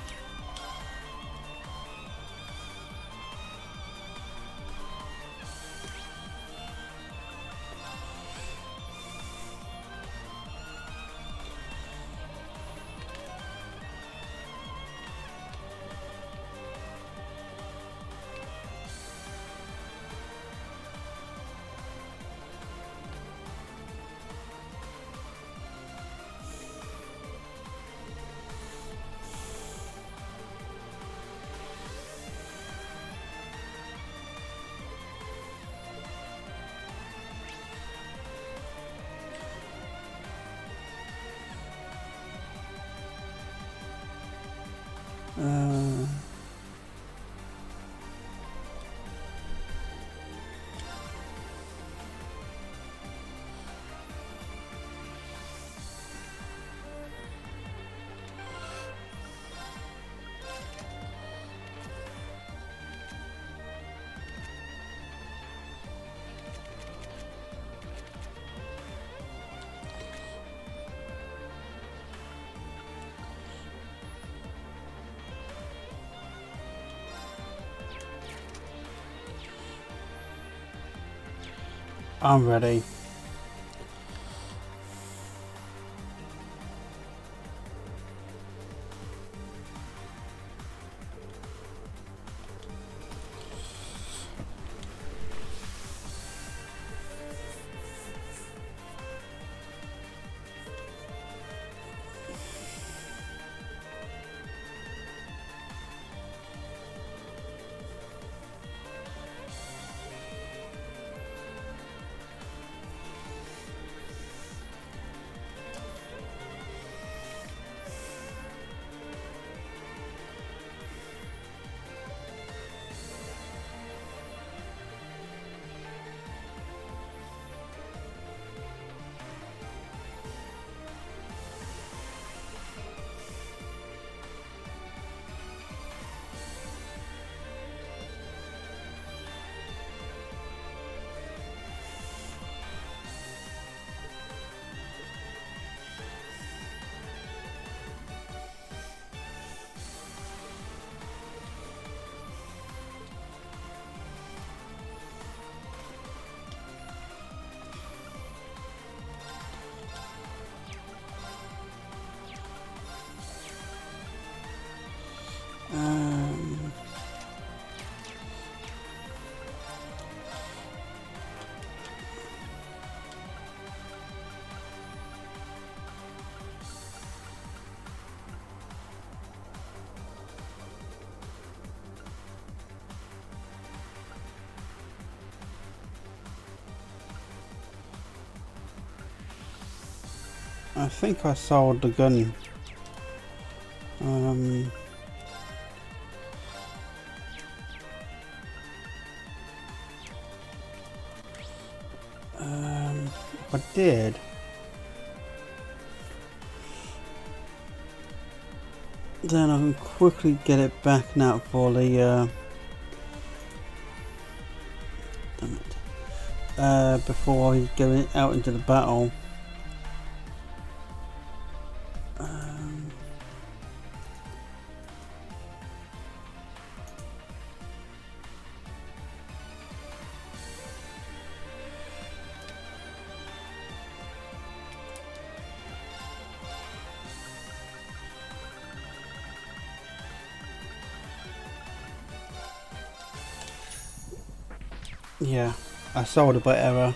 I'm ready. I think I sold the gun. If I did, then I can quickly get it back now for the damn it. Before I go out into the battle. Yeah, I sold it by error.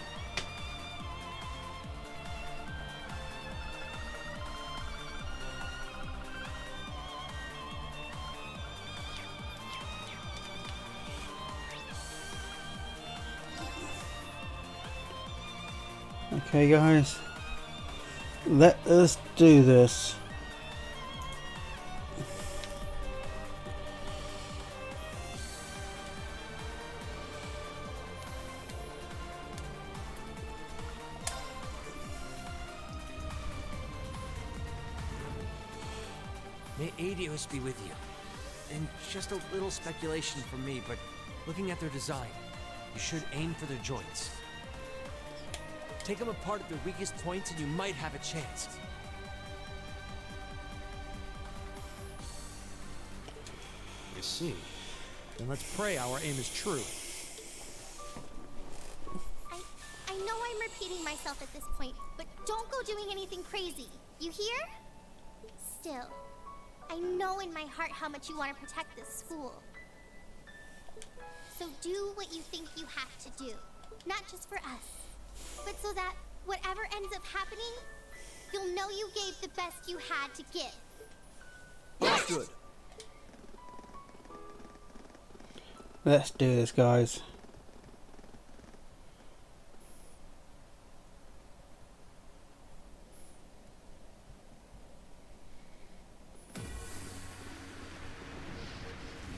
Okay guys, let us do this. May Adios be with you. And just a little speculation from me, but looking at their design, you should aim for their joints. Take them apart at their weakest points and you might have a chance. I see. Then let's pray our aim is true. I know I'm repeating myself at this point, but don't go doing anything crazy. You hear? Still, I know in my heart how much you want to protect this school. So do what you think you have to do. Not just for us, but so that whatever ends up happening, you'll know you gave the best you had to give. Understood. Let's do this, guys.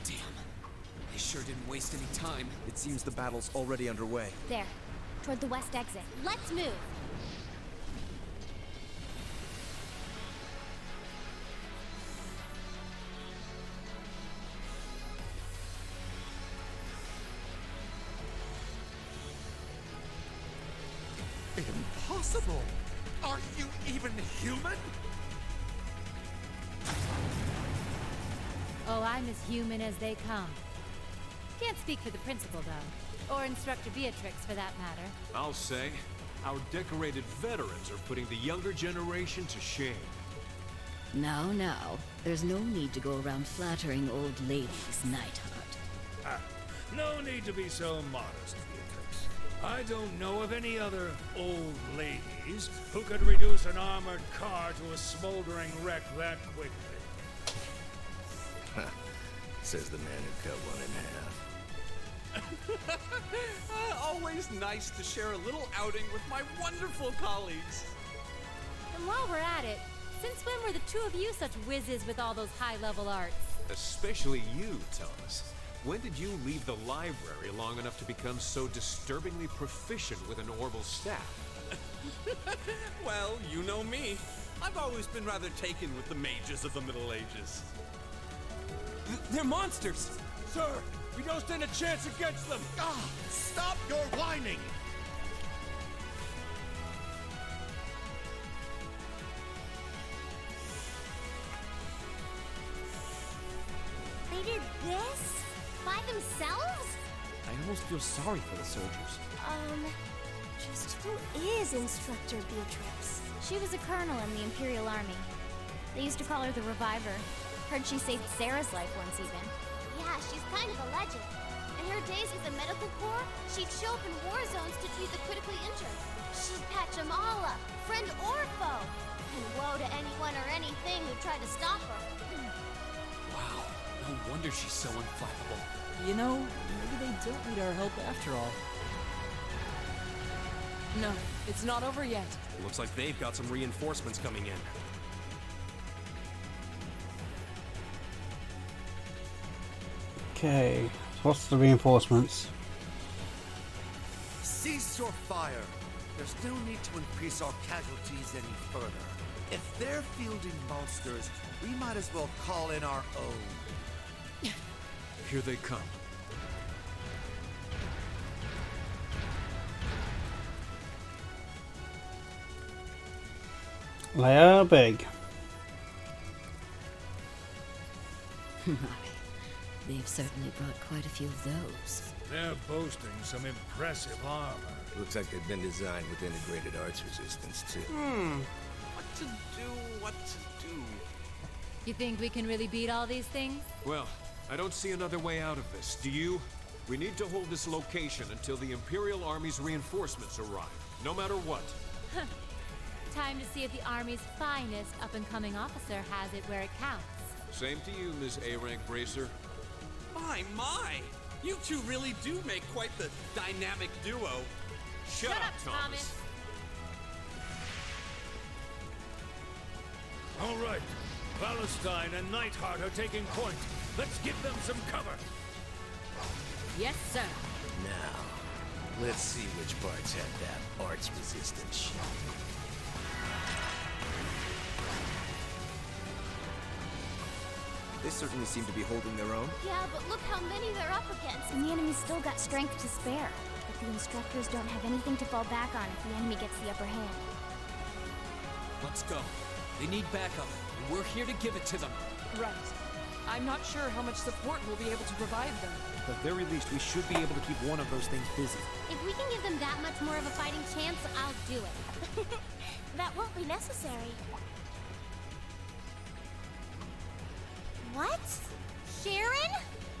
Damn. They sure didn't waste any time. It seems the battle's already underway. There, toward the west exit. Let's move. Impossible! Are you even human? Oh, I'm as human as they come. Can't speak for the principal, though. Or Instructor Beatrix, for that matter. I'll say, our decorated veterans are putting the younger generation to shame. Now, there's no need to go around flattering old ladies, Nightheart. No need to be so modest, Beatrix. I don't know of any other old ladies who could reduce an armored car to a smoldering wreck that quickly. Says the man who cut one in half. Always nice to share a little outing with my wonderful colleagues. And while we're at it, since when were the two of you such whizzes with all those high-level arts? Especially you, Thomas. When did you leave the library long enough to become so disturbingly proficient with an orbital staff? Well, you know me. I've always been rather taken with the mages of the Middle Ages. They're monsters! Sir, we don't stand a chance against them! Ah! Stop your whining! They did this? By themselves? I almost feel sorry for the soldiers. Just who is Instructor Beatrix? She was a colonel in the Imperial Army. They used to call her the Reviver. Heard she saved Sarah's life once even. Yeah, she's kind of a legend. In her days with the medical corps, she'd show up in war zones to treat the critically injured. She'd patch them all up, friend or foe. And woe to anyone or anything who tried to stop her. Wow, no wonder she's so unflappable. You know, maybe they don't need our help after all. No, it's not over yet. Looks like they've got some reinforcements coming in. Okay, so what's the reinforcements? Cease your fire. There's no need to increase our casualties any further. If they're fielding monsters, we might as well call in our own. Here they come. They are big. They've certainly brought quite a few of those. They're boasting some impressive armor. Looks like they've been designed with integrated arts resistance, too. What to do? You think we can really beat all these things? Well, I don't see another way out of this. Do you? We need to hold this location until the Imperial Army's reinforcements arrive, no matter what. Time to see if the Army's finest up-and-coming officer has it where it counts. Same to you, Ms. A-Rank Bracer. My! You two really do make quite the dynamic duo. Shut up, Thomas. All right, Palestine and Nightheart are taking point. Let's give them some cover. Yes, sir. Now, let's see which parts have that arts resistance shit. They certainly seem to be holding their own. Yeah, but look how many they're up against. And the enemy's still got strength to spare. But the instructors don't have anything to fall back on if the enemy gets the upper hand. Let's go. They need backup, and we're here to give it to them. Right. I'm not sure how much support we'll be able to provide them. At the very least, we should be able to keep one of those things busy. If we can give them that much more of a fighting chance, I'll do it. That won't be necessary. What? Sharon?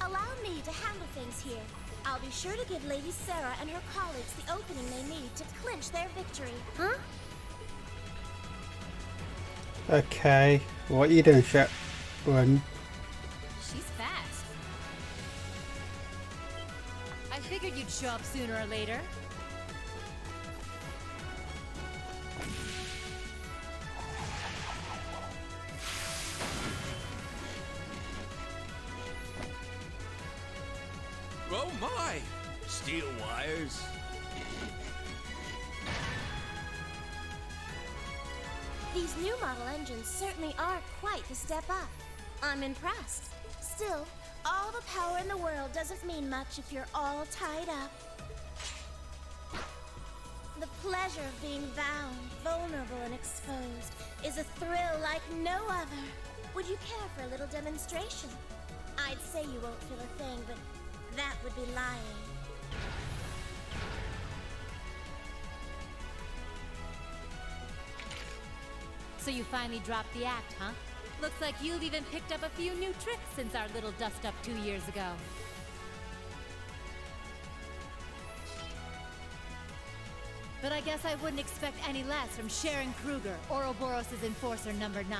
Allow me to handle things here. I'll be sure to give Lady Sarah and her colleagues the opening they need to clinch their victory. Huh? Okay, what are you doing, Sharon? She's fast. I figured you'd show up sooner or later. Oh my! Steel wires. These new model engines certainly are quite the step up. I'm impressed. Still, all the power in the world doesn't mean much if you're all tied up. The pleasure of being bound, vulnerable, and exposed is a thrill like no other. Would you care for a little demonstration? I'd say you won't feel a thing, but that would be lying. So you finally dropped the act, huh? Looks like you've even picked up a few new tricks since our little dust-up 2 years ago. But I guess I wouldn't expect any less from Sharon Kruger, Ouroboros' Enforcer number 9.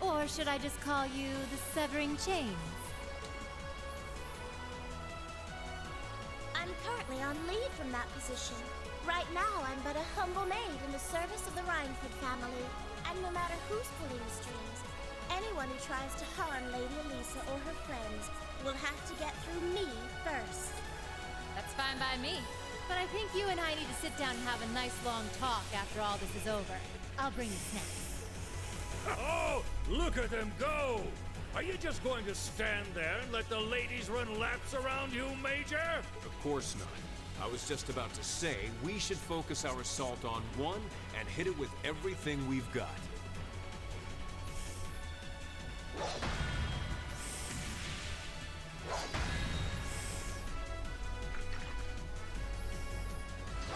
Or should I just call you the Severing Chains? I'm currently on leave from that position. Right now, I'm but a humble maid in the service of the Rhineford family. And no matter who's pulling the strings, anyone who tries to harm Lady Elisa or her friends will have to get through me first. That's fine by me. But I think you and I need to sit down and have a nice long talk after all this is over. I'll bring you snacks. Oh, look at them go! Are you just going to stand there and let the ladies run laps around you, Major? Of course not. I was just about to say, we should focus our assault on one and hit it with everything we've got.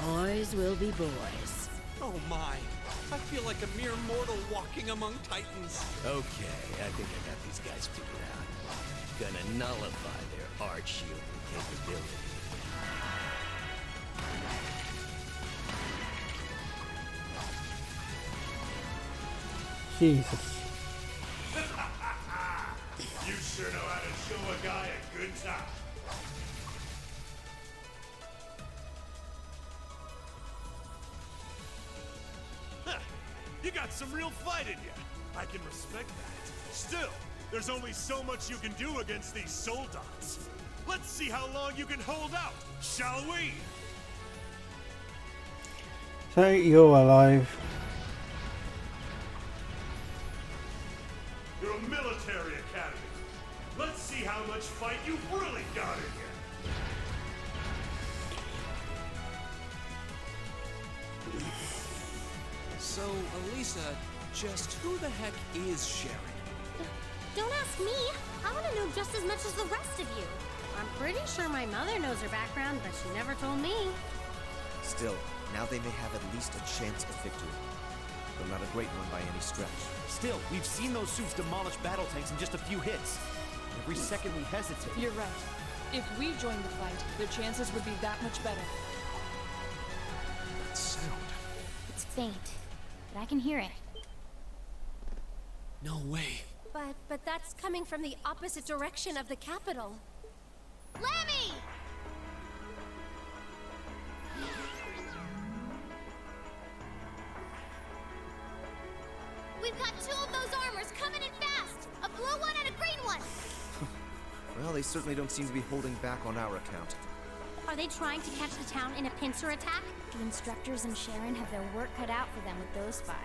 Boys will be boys. Oh my, I feel like a mere mortal walking among titans. Okay, I think I got these guys figured out. Gonna nullify their arch-shielding capability. Jesus. You sure know how to show a guy a good time. You got some real fight in you. I can respect that. Still, there's only so much you can do against these soldats. Let's see how long you can hold out, shall we? So you're alive. You're a military academy. Let's see how much fight you've really got in you. So, Elisa, just who the heck is Sharon? Don't ask me. I want to know just as much as the rest of you. I'm pretty sure my mother knows her background, but she never told me. Still, now they may have at least a chance of victory. Though not a great one by any stretch. Still, we've seen those suits demolish battle tanks in just a few hits. Every second we hesitate. You're right. If we joined the fight, their chances would be that much better. That sound. It's faint, but I can hear it. No way. But that's coming from the opposite direction of the capital. Lemmy! We've got two of those armors coming in fast! A blue one and a green one! Well, they certainly don't seem to be holding back on our account. Are they trying to catch the town in a pincer attack? The instructors and Sharon have their work cut out for them with those 5.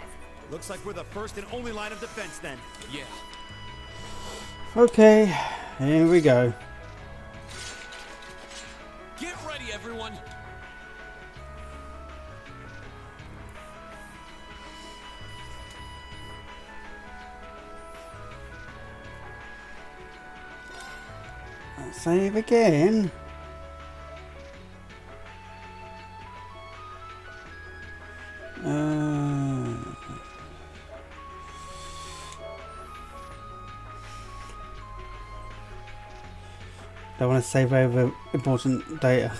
Looks like we're the first and only line of defense then. Yeah. Okay, here we go. Get ready, everyone! Save again. Don't want to save over important data.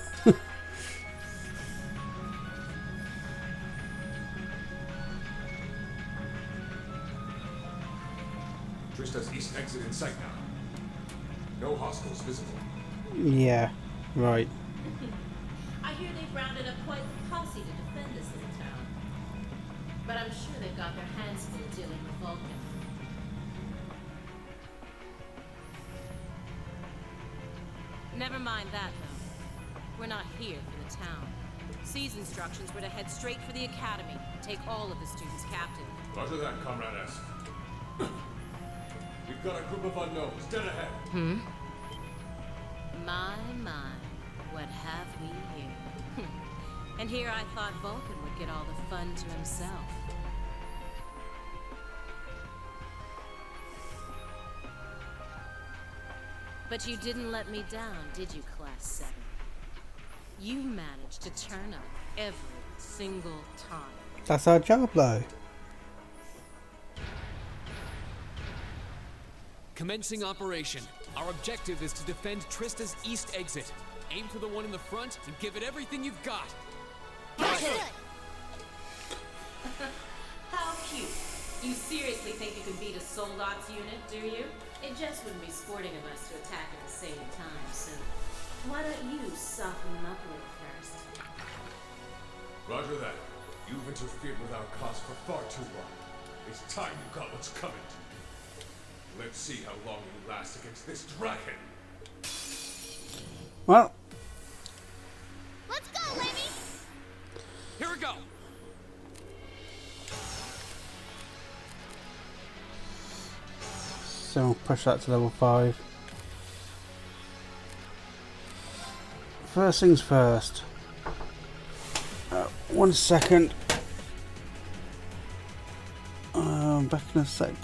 Trista's east exit in sight now. No hostiles visible. Yeah, right. I hear they've rounded up quite the posse to defend this little town. But I'm sure they've got their hands full dealing with Vulcan. Never mind that, though. We're not here for the town. C's instructions were to head straight for the academy and take all of the students captive. Roger that, Comrade S. We've got a group of unknowns dead ahead. My, what have we here? And here I thought Vulcan would get all the fun to himself. But you didn't let me down, did you, Class 7? You managed to turn up every single time. That's our job, though. Commencing operation. Our objective is to defend Trista's east exit. Aim for the one in the front and give it everything you've got. How cute. You seriously think you can beat a Soldot's unit, do you? It just wouldn't be sporting of us to attack at the same time, so why don't you soften them up a little first? Roger that. You've interfered with our cause for far too long. It's time you got what's coming to you. Let's see how long you last against this dragon. Well. Let's go, Lemmy! Here we go! So we'll push that to level 5. First things first. 1 second. Back in a sec.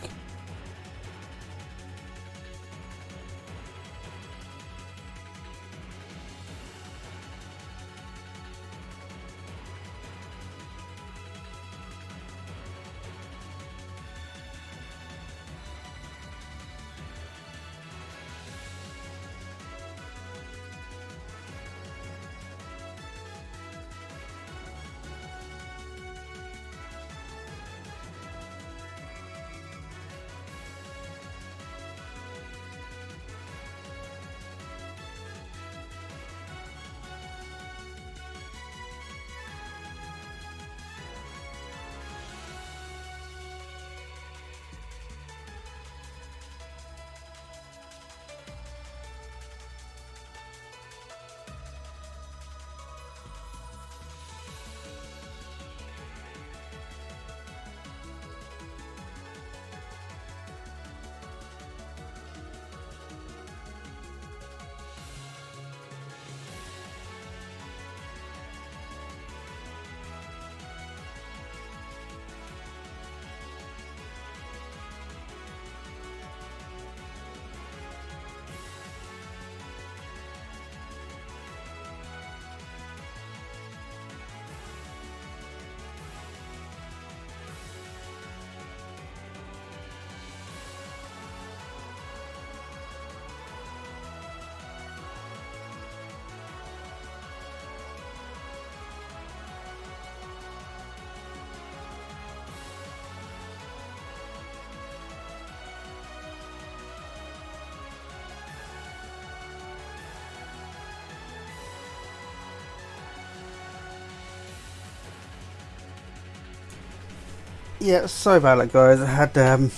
Yeah, sorry about that, guys. I had a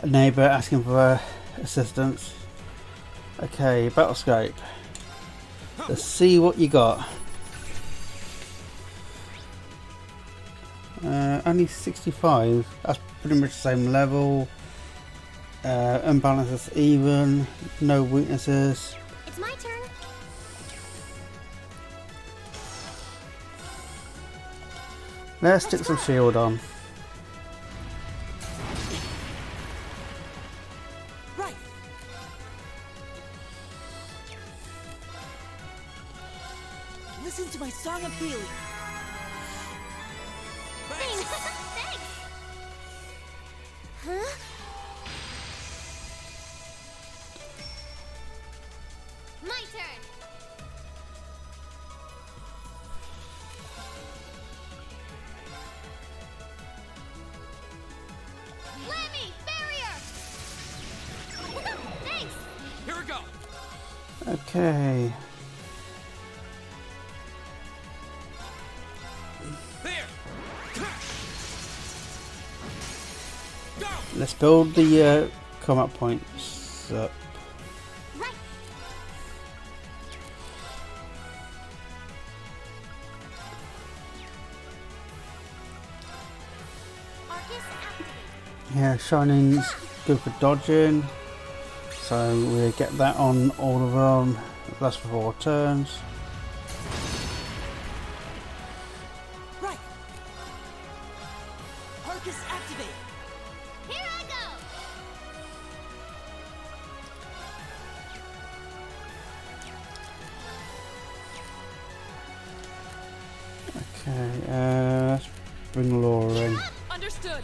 neighbour asking for assistance. Okay, battlescape. Let's see what you got. Only 65. That's pretty much the same level. Unbalance is even. No weaknesses. It's my turn. Let's stick some shield on. Right. Listen to my song of healing. Thanks! Thanks! Huh? My turn! Lemmy! Barrier! Thanks! Here we go! Okay. There! Go! Let's build the combat points up. Right! Arcus activate. Yeah, Shining's good for dodging. So we get that on all of them. That's for 4 turns. Right. Arcus activate. Here I go! Okay, let's bring Laura in. Understood.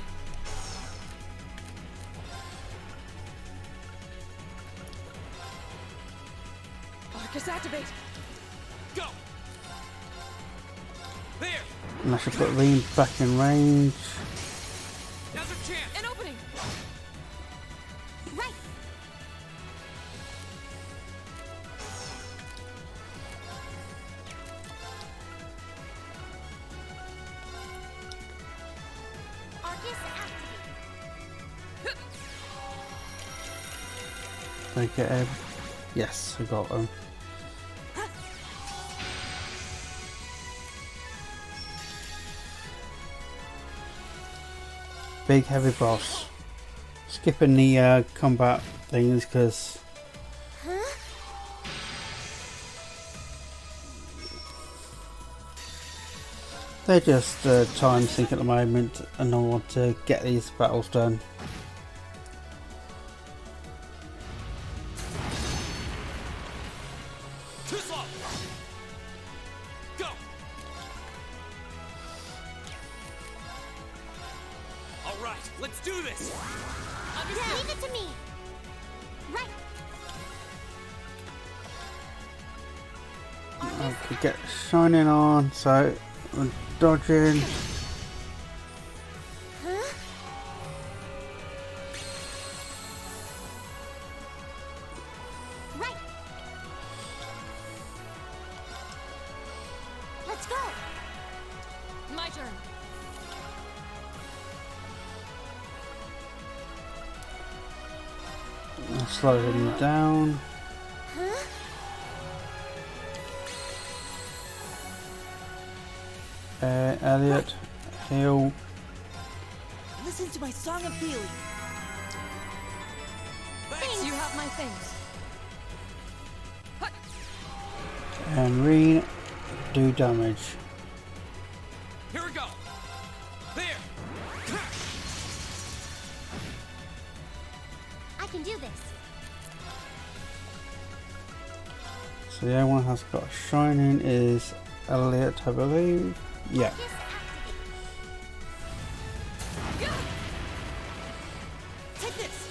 Arcus activate. Go. There. And I should put Reem back in range. Now's a chance. An opening. Right. Arcus activate. Did I get him? Yes, I got him. Big heavy boss. Skipping the combat things because they're just time sink at the moment, and I want to get these battles done. Too slow. Go. All right, let's do this. Leave it to me. Right. I could get shining on, so I'm dodging. Huh? Right. Let's go. My turn. I'll slow him down. Huh? Elliot, heal. Listen to my song of healing. Thanks. You have my things. And Reen, do damage. Here we go. There. I can do this. So the only one has got shining is Elliot, I believe. Yeah. Take this.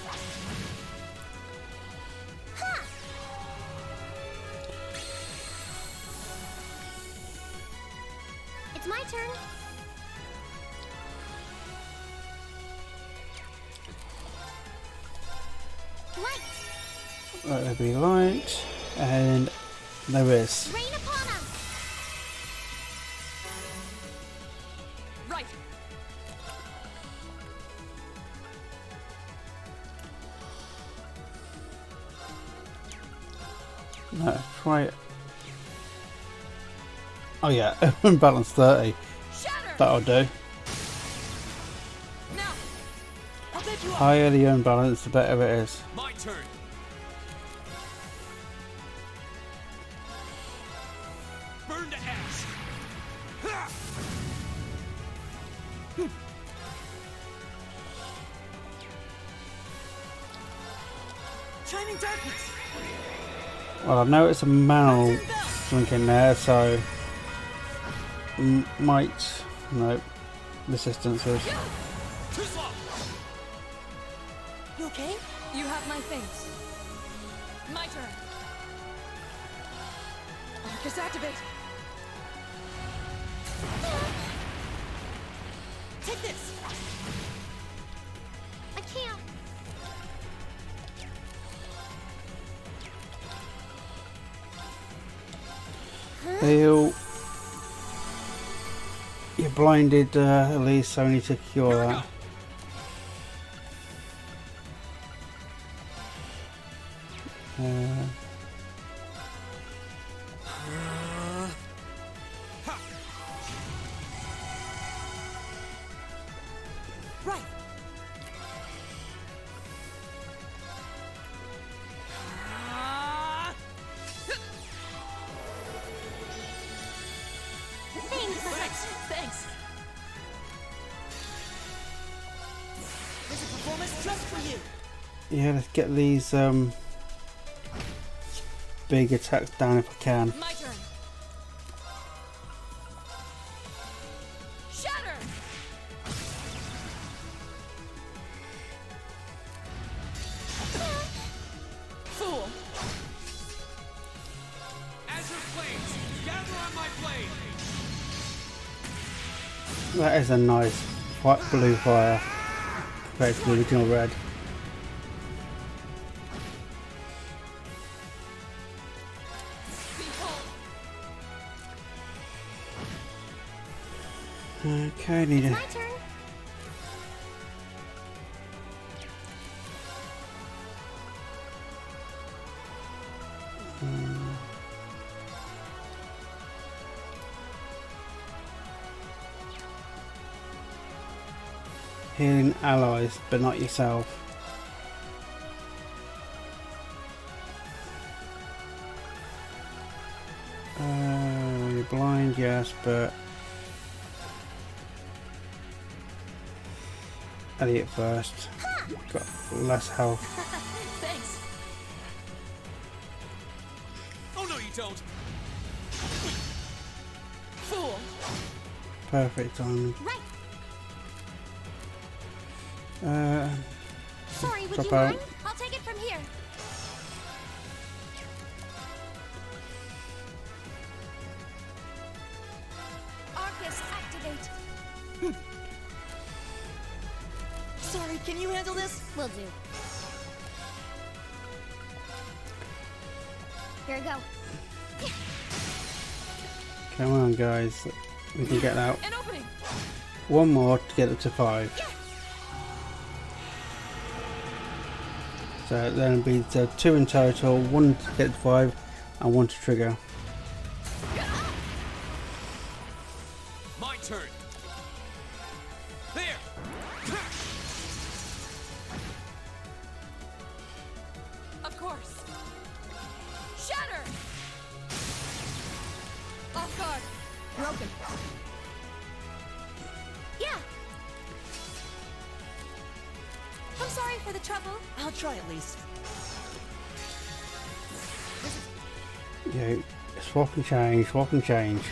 Ha! It's my turn. Light. Let there be light, and there is. Rain upon us. Right. No, try it. Oh yeah, balance 30. Shatter. That'll do. Now. I'll take you up. Higher the unbalance, the better it is. My turn. Burn to ash. Ha! Shining darkness. Well, I know it's a mantle drinking there, so might no resistances. Too slow. You okay? You have my things. My turn. Arcus activate. Take this. I can't. Heal. You're blinded, at least, so I need to cure that. Right. Thanks. There's a performance just for you. Yeah, let's get these big attacks down if I can. My turn. That is a nice blue fire compared to the original red. Okay, need a... My turn. Healing allies, but not yourself. You're blind, yes, but Elliot first. Got less health. Thanks. Oh no, you don't. Fool. Perfect timing. Right. Sorry, would drop you out. mind? I'll take it from here. Arcus, activate. Sorry, can you handle this? Will do. Here we go. Come on, guys. We can get out. An opening. One more to get up to 5. So then it'll be 2 in total, 1 to get to 5 and 1 to trigger. My turn. There. Of course. Shatter. Off guard. Broken. Yeah. I'm sorry for the trouble. I'll try at least. Yeah, swap and change, swap and change.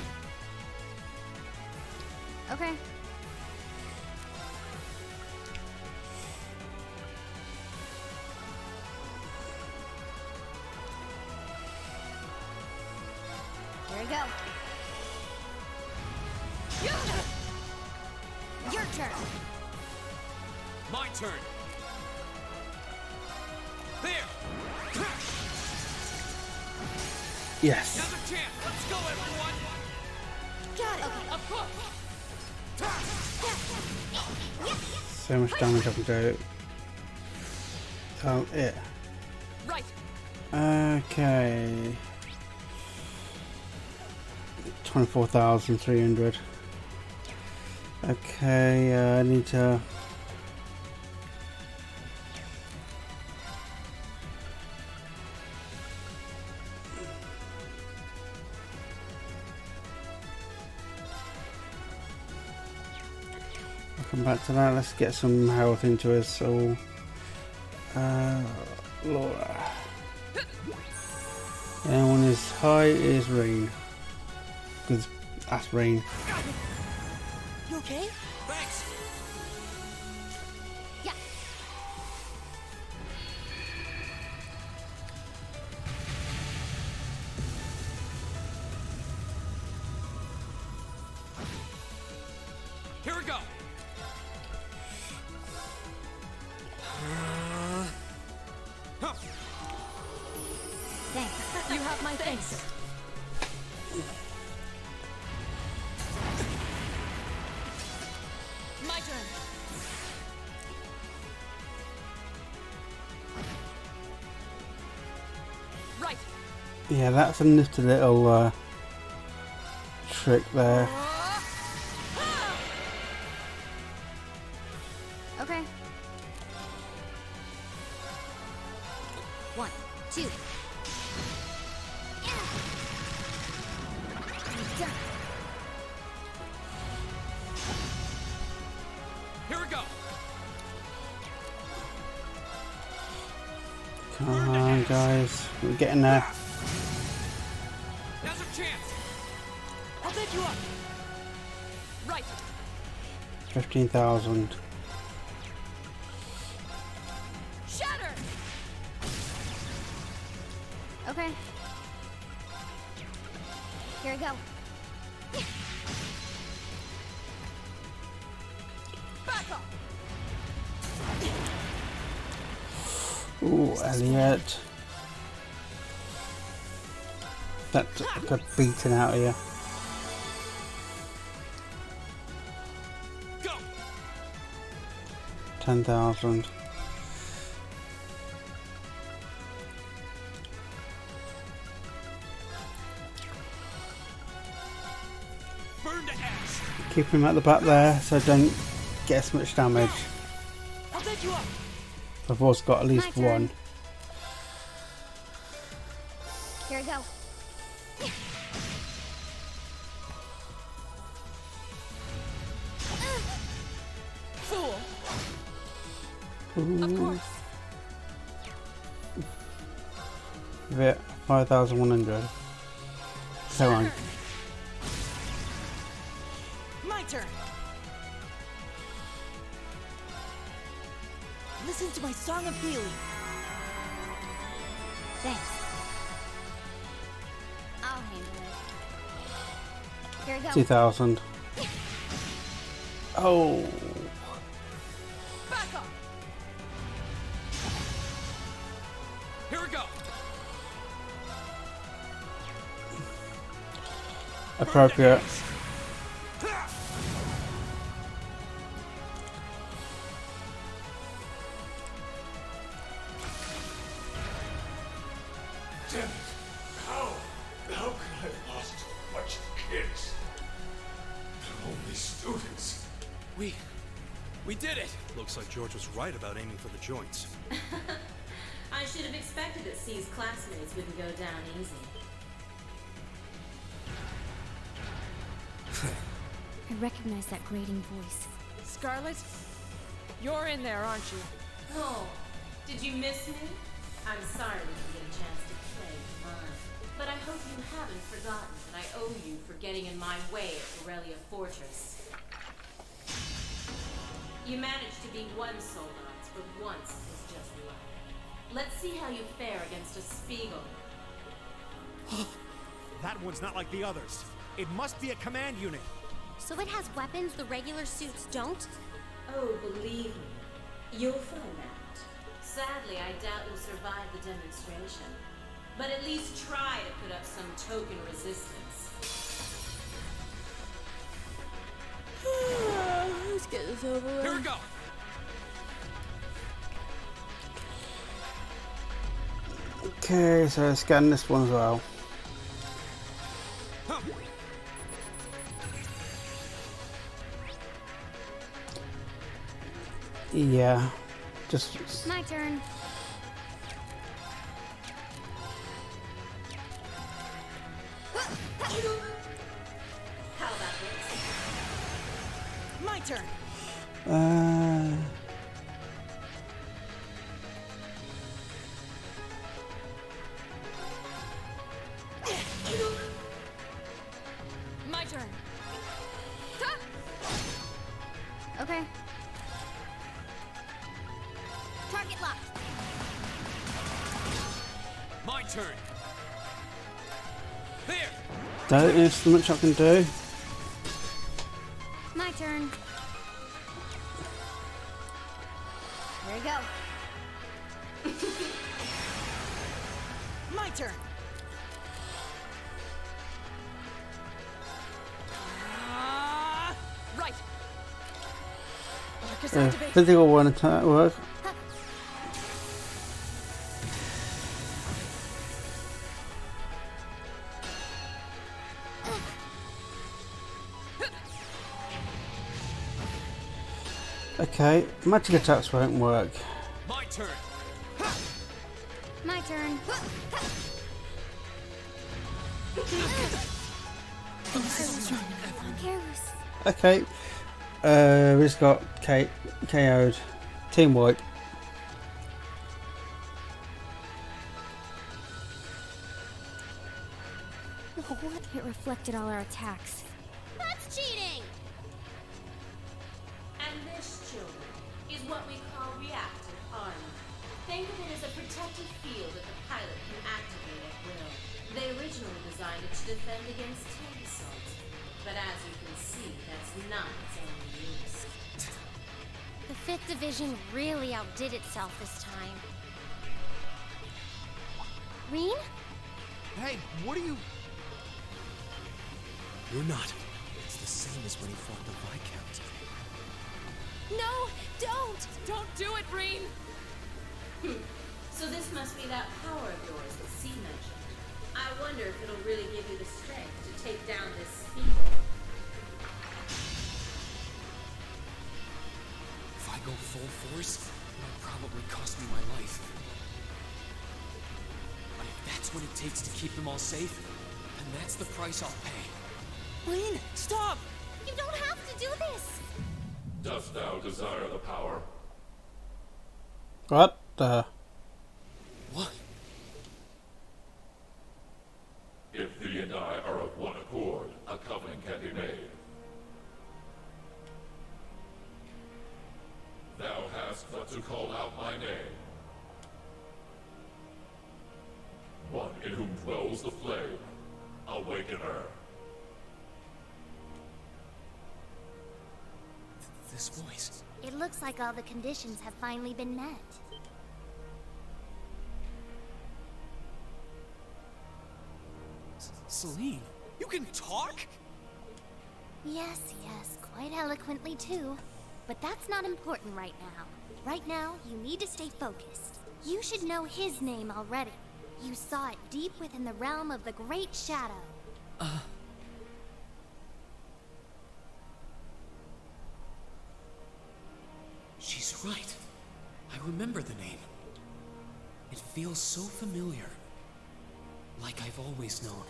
Okay. Here we go. Your turn. My turn. There. Yes. Now's a chance. Let's go, everyone. Got it. Okay. Of course. So much damage I can do. Oh, it. Right. Okay. 24,300. Okay, I need to... I'll come back to that. Let's get some health into us. So, Laura. And one is high is Rain. Because that's Rain. You okay? Thanks. Yeah. Here we go. Thanks. You have my thanks. My turn. Right. Yeah, that's a nifty little trick there. Okay. 1, 2. Done. Here we go. Come on, guys. We're getting there. Now's a chance. I'll pick you up. Right. 15,000. Shatter. Okay. Here we go. Back up. Ooh, Elliot. That got beaten out of you. Go. 10,000. Burn to ash. Keep him at the back there so I don't get as much damage. I'll take you up. I've also got at least one. Here we go. Fool. Ooh. Of course. Give it 5,100. Come on. My turn. Listen to my song of healing. Thanks. I'll handle it. Here we go. 2,000. Oh. Back up. Here we go. Appropriate. Damn it! How could I have lost so much kids? They're only students. We did it. Looks like George was right about aiming for the joints. I should have expected that C's classmates wouldn't go down easy. I recognize that grating voice. Scarlet, you're in there, aren't you? Oh, did you miss me? I'm sorry we didn't get a chance to play mine. But I hope you haven't forgotten that I owe you for getting in my way at Garrelia Fortress. You managed to be one Soldats, but once was just luck. Let's see how you fare against a Spiegel. That one's not like the others. It must be a command unit. So it has weapons the regular suits don't? Oh, believe me, you'll find out. Sadly, I doubt you'll survive the demonstration. But at least try to put up some token resistance. Let's get this over with. Here we go. Okay, so scan this one as well. Yeah, just My turn. How about this? My turn. My turn. Okay. Target locked. My turn. There. don't know so much I can do. My turn. Here we go. My turn. Right. Arcus activate. Physical one attack work. Okay, magic attacks won't work. My turn. My turn. Careless. Okay, we just got KO'd. Team wipe. What? It reflected all our attacks. That's cheating! And this, children, is what we call reactive armor. Think of it as a protective field that the pilot can activate at will. They originally designed it to defend against tank assault, but But as you can see, that's not its only use. The 5th Division really outdid itself this time. Reen? Hey, what are you... You're not. It's the same as when he fought the Viscount. No, don't! Don't do it, Reen! So this must be that power of yours that C mentioned. I wonder if it'll really give you the strength to take down this Spiegel. If I go full force, it'll probably cost me my life. But if that's what it takes to keep them all safe, then that's the price I'll pay. Reen, stop! You don't have to do this! Dost thou desire the power? What the? What? If thee and I are of one accord, a covenant can be made. Thou hast but to call out my name. One in whom dwells the flame. Awaken her. This voice. It looks like all the conditions have finally been met. Celine, you can talk? Yes, quite eloquently too. But that's not important right now. Right now, you need to stay focused. You should know his name already. You saw it deep within the realm of the Great Shadow. She's right. I remember the name. It feels so familiar. Like I've always known.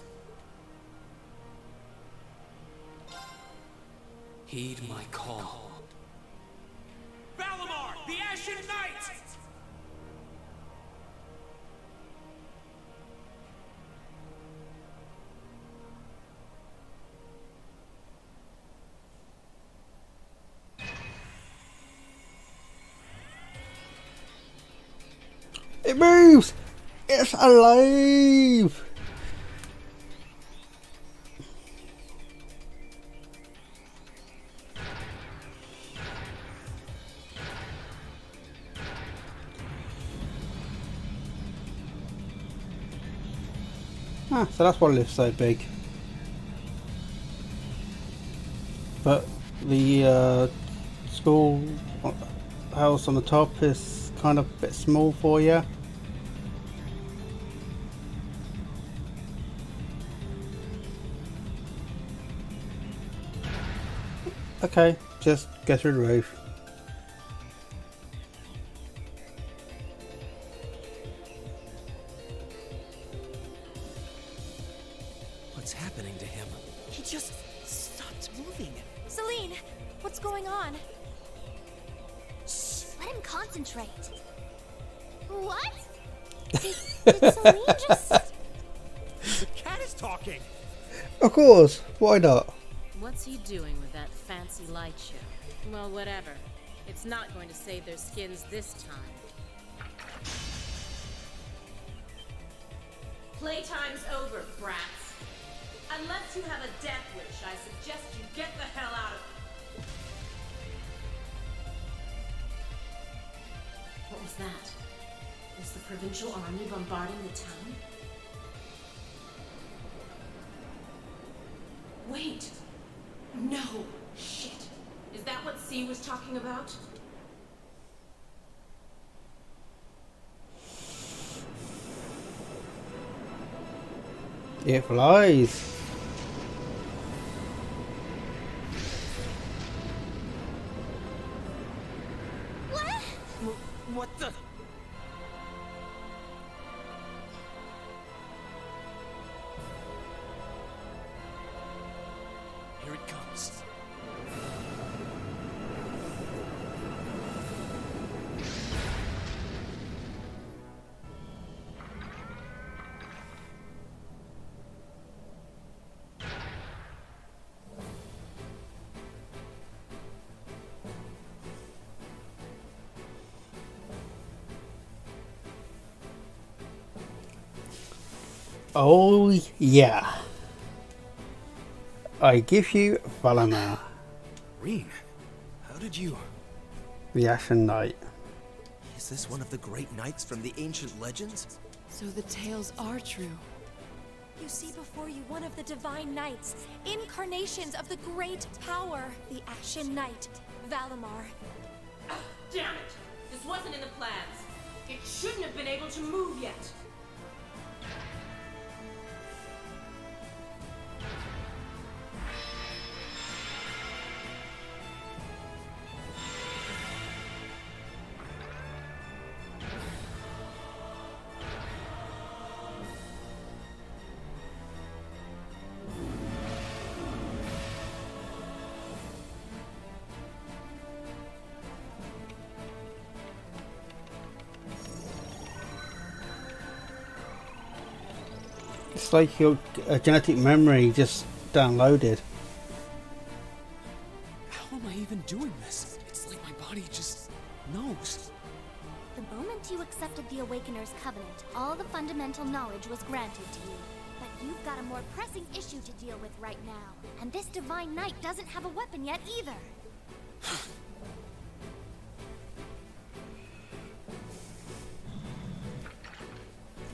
Heed my call. Valimar, the Ashen Knight! It moves! It's alive! Ah, so that's why it lives so big. But the school house on the top is kind of a bit small for you. Okay, just get through the roof. What's happening to him? He just stopped moving. Celine, what's going on? Let him concentrate. What? Did Celine just... The cat is talking! Of course, why not? What's he doing with that fancy light show? Well, whatever. It's not going to save their skins this time. Playtime's over, brats. Unless you have a death wish, I suggest you get the hell out of... What was that? Is the provincial army bombarding the town? Wait! No! Shit! Is that what C was talking about? It flies. What the? Here it comes. Oh yeah. I give you Valamar, Reen, how did you... the Ashen Knight. Is this one of the great knights from the ancient legends? So the tales are true. You see before you one of the divine knights, incarnations of the great power, the Ashen Knight, Valamar. Damn it! This wasn't in the plans. It shouldn't have been able to move yet. It's like your genetic memory just downloaded. How am I even doing this? It's like my body just knows. The moment you accepted the Awakener's Covenant, all the fundamental knowledge was granted to you. But you've got a more pressing issue to deal with right now. And this Divine Knight doesn't have a weapon yet either.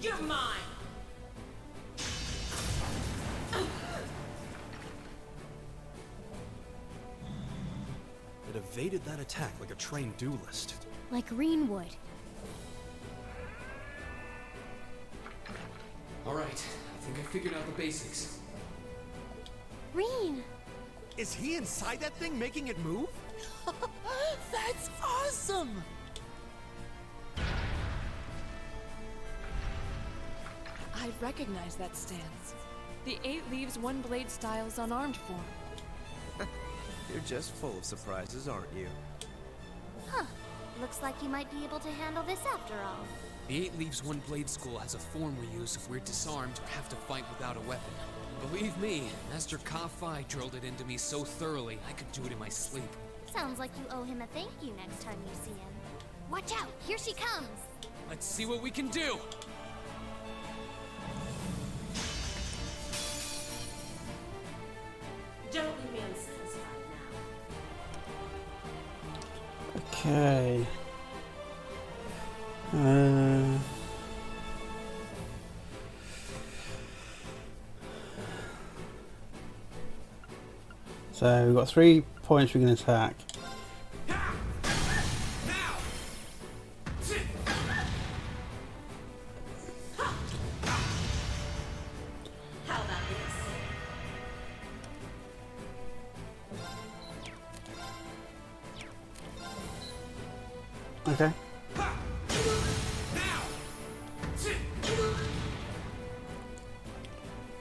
You're mine! It evaded that attack like a trained duelist. Like Reen would. Alright, I think I figured out the basics. Reen! Is he inside that thing making it move? That's awesome! I recognize that stance. The 8 leaves 1 blade style's unarmed form. You're just full of surprises, aren't you? Huh. Looks like you might be able to handle this after all. The 8 Leaves 1 Blade School has a form we use if we're disarmed or have to fight without a weapon. And believe me, Master Ka-Fi drilled it into me so thoroughly I could do it in my sleep. Sounds like you owe him a thank you next time you see him. Watch out! Here she comes! Let's see what we can do! Don't leave me unsatisfied now. Okay. So we've got 3 points we can attack. How about this? Okay.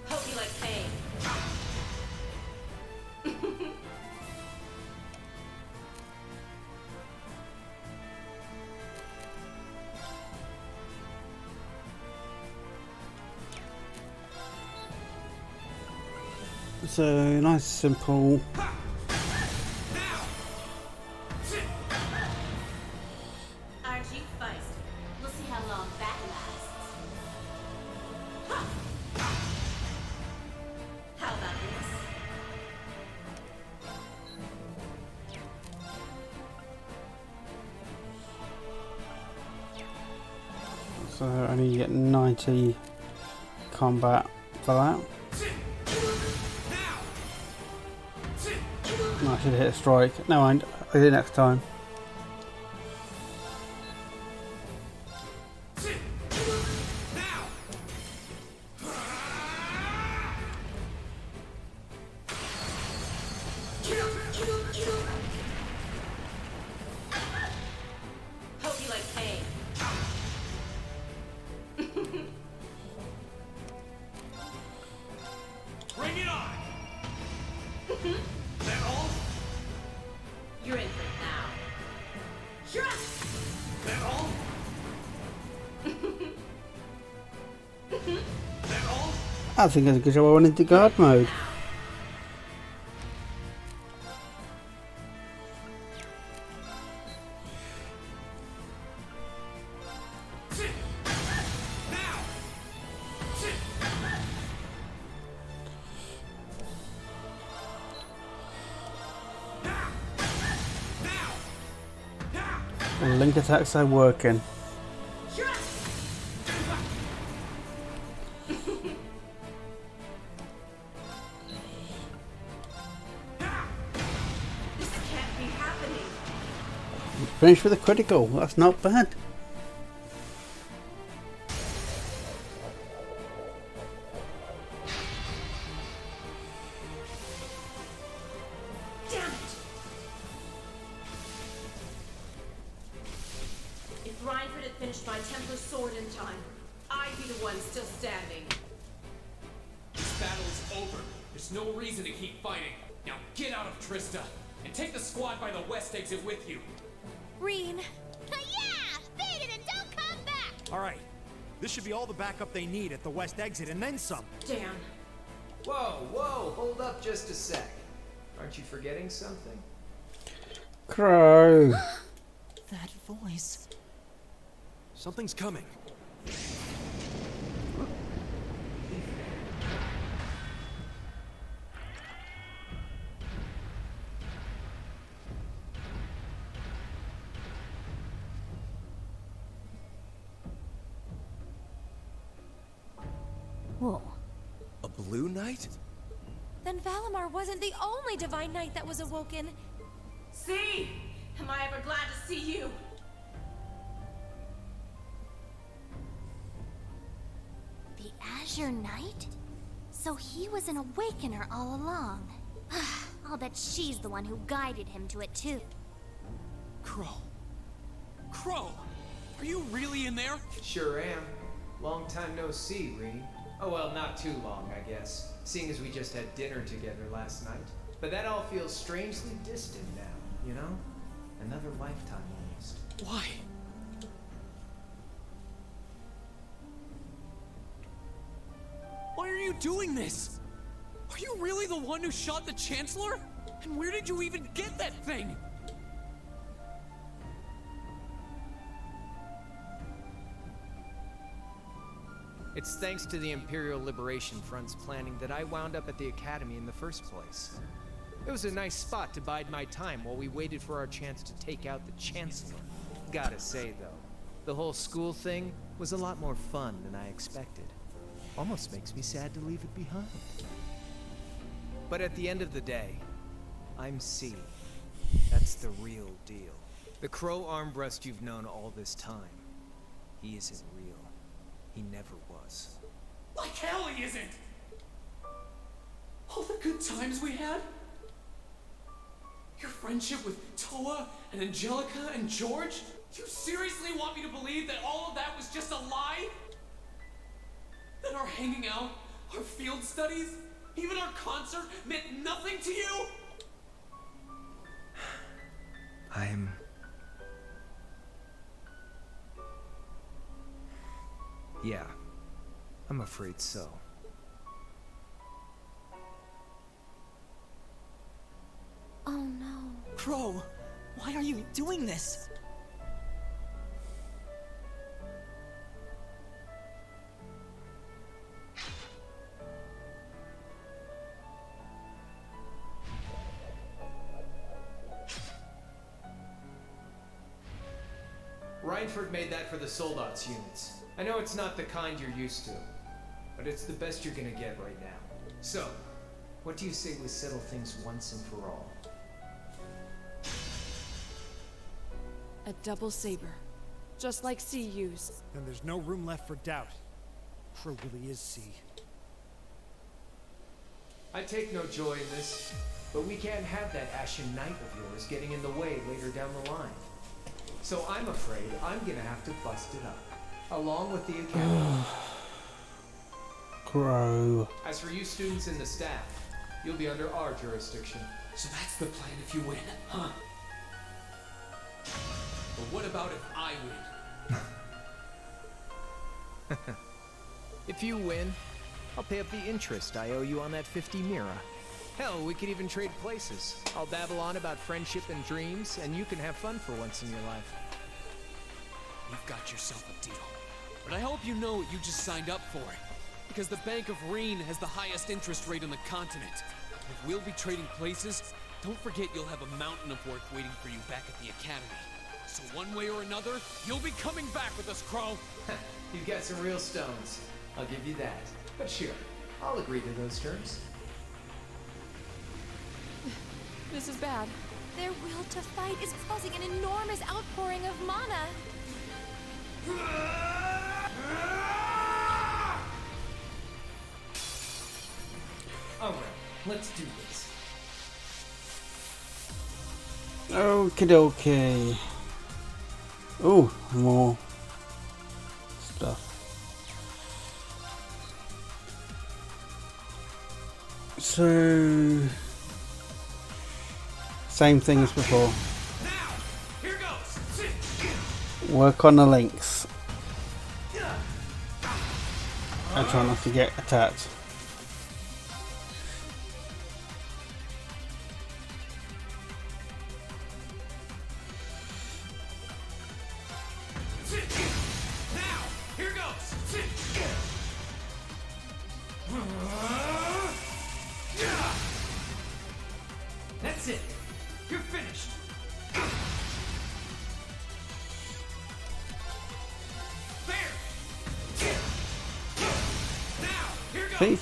Hope you like pain. So nice simple. Aren't you feisty? We'll see how long that lasts. How about this? So I only get 90 combat for that. I should hit a strike. No mind, I'll do it next time. Hope you like pain. Bring it on! That all? You're in for it now. Trust! That all? That all? I think it's a good job I went into guard mode. Link attacks are working. Finish with a critical, that's not bad. Damn it! If Reinford had finished my Templar sword in time, I'd be the one still standing. This battle is over. There's no reason to keep fighting. Now get out of Trista and take the squad by the west exit with you. Reen. Yeah! Beat it and don't come back! Alright. This should be all the backup they need at the west exit and then some. Damn. Whoa, whoa, hold up just a sec. Aren't you forgetting something? Crow. That voice. Something's coming. Whoa. A blue knight? Then Valimar wasn't the only divine knight that was awoken. See? Am I ever glad to see you? The Azure Knight? So he was an awakener all along. I'll bet she's the one who guided him to it too. Crow. Crow! Are you really in there? Sure am. Long time no see, Reen. Oh well, not too long, I guess, seeing as we just had dinner together last night. But that all feels strangely distant now, you know? Another lifetime almost. Why? Why are you doing this? Are you really the one who shot the Chancellor? And where did you even get that thing? It's thanks to the Imperial Liberation Front's planning that I wound up at the Academy in the first place. It was a nice spot to bide my time while we waited for our chance to take out the Chancellor. Gotta say, though, the whole school thing was a lot more fun than I expected. Almost makes me sad to leave it behind. But at the end of the day, I'm C. That's the real deal. The Crow Armbrust you've known all this time, he isn't real. He never was. Like hell he isn't! All the good times we had? Your friendship with Toa and Angelica and George? You seriously want me to believe that all of that was just a lie? That our hanging out, our field studies, even our concert meant nothing to you? Yeah, I'm afraid so. Oh no. Crow, why are you doing this? Reinford made that for the Soldats units. I know it's not the kind you're used to, but it's the best you're gonna get right now. So, what do you say we settle things once and for all? A double saber. Just like C used. Then there's no room left for doubt. Crow really is C. I take no joy in this, but we can't have that Ashen Knight of yours getting in the way later down the line. So I'm afraid I'm gonna have to bust it up, along with the Academy. Crow. As for you students and the staff, you'll be under our jurisdiction. So that's the plan if you win, huh? But what about if I win? If you win, I'll pay up the interest I owe you on that 50 Mira. Hell, we could even trade places. I'll babble on about friendship and dreams, and you can have fun for once in your life. You've got yourself a deal. But I hope you know what you just signed up for. Because the Bank of Reen has the highest interest rate on the continent. If we'll be trading places, don't forget you'll have a mountain of work waiting for you back at the Academy. So one way or another, you'll be coming back with us, Crow. You've got some real stones. I'll give you that. But sure, I'll agree to those terms. This is bad. Their will to fight is causing an enormous outpouring of mana. Alright, let's do this. Okie dokie. Oh, more stuff. So, same thing as before. Here goes. Work on the links. And try not to get attacked. That's it. You're finished. See?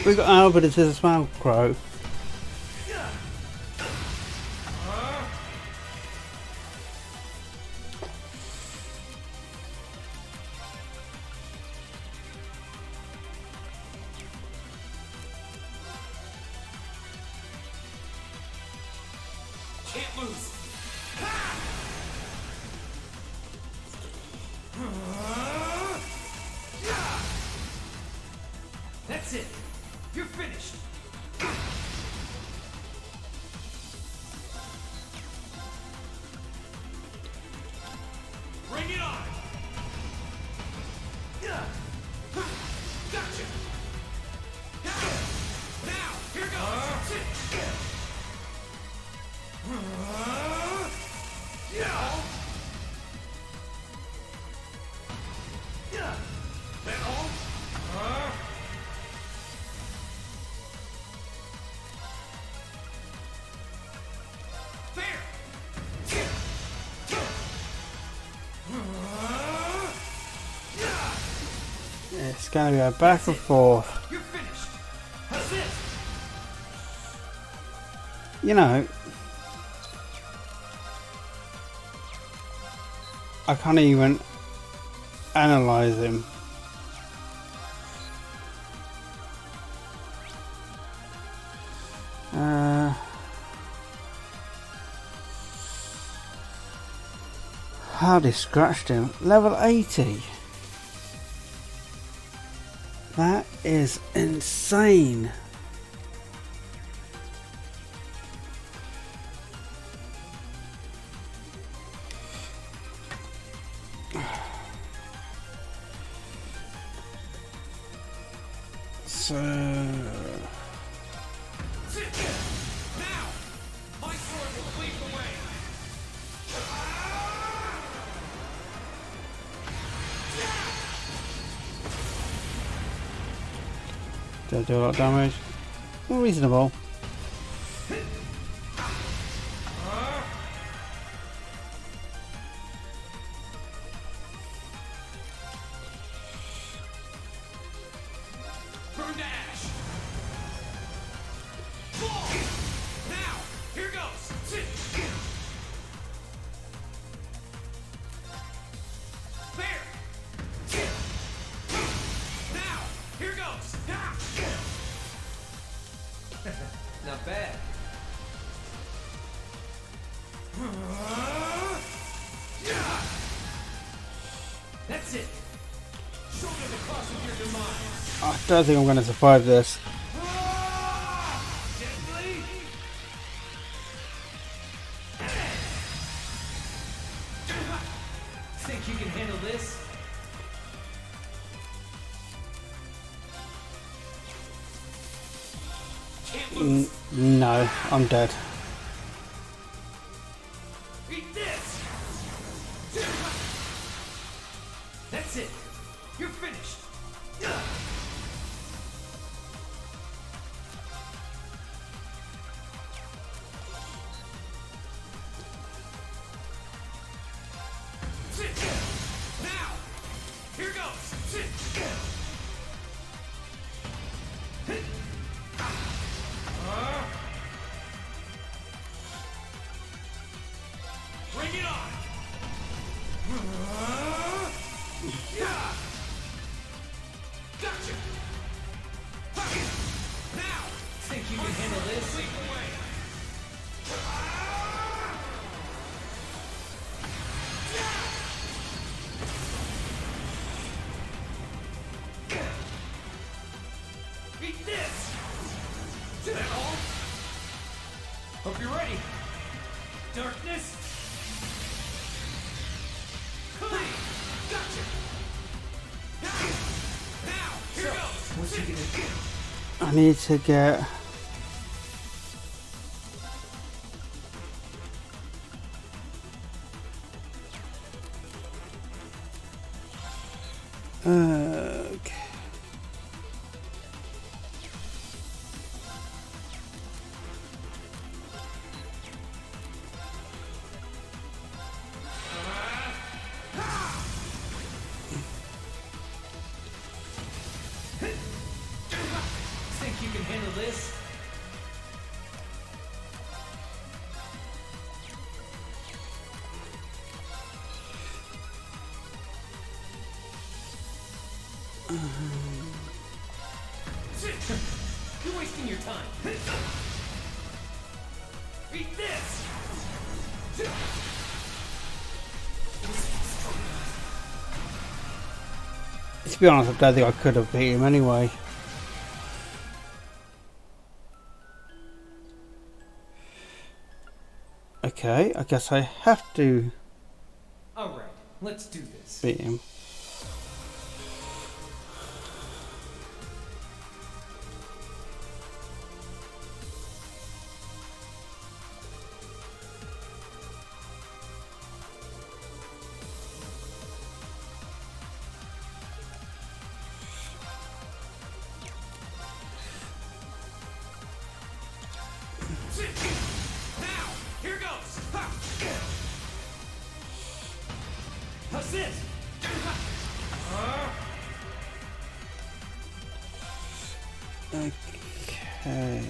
We got Albert as his smile crow. Can't lose. That's it. You're finished. Bring it on. Gotcha. Now, here goes. That all? It's going to go back and forth. You're finished. How's this? You know, I can't even analyze him. Hardly scratched him. Level 80. That is insane. So Now, my sword will lead the way. did I do a lot of damage? Well, reasonable. Burn to ash. Fall. Now, here goes. There. Now, here goes. Not bad. That's it. Shoulder the cross of your demise. I don't think I'm going to survive this. Gently. Think you can handle this? Can't lose. No, I'm dead. Eat this. That's it. You're finished. can handle this? Eat this! Is that all? Hope you're ready. Darkness. Clean. Gotcha. Now, here goes. What's he gonna do? I need to get okay. Think you can handle this? You're wasting your time. Eat this! To be honest, I don't think I could have beat him anyway. Okay, I guess I have to Alright, let's do this. beat him. Now, here goes. Ha! How's this? Okay.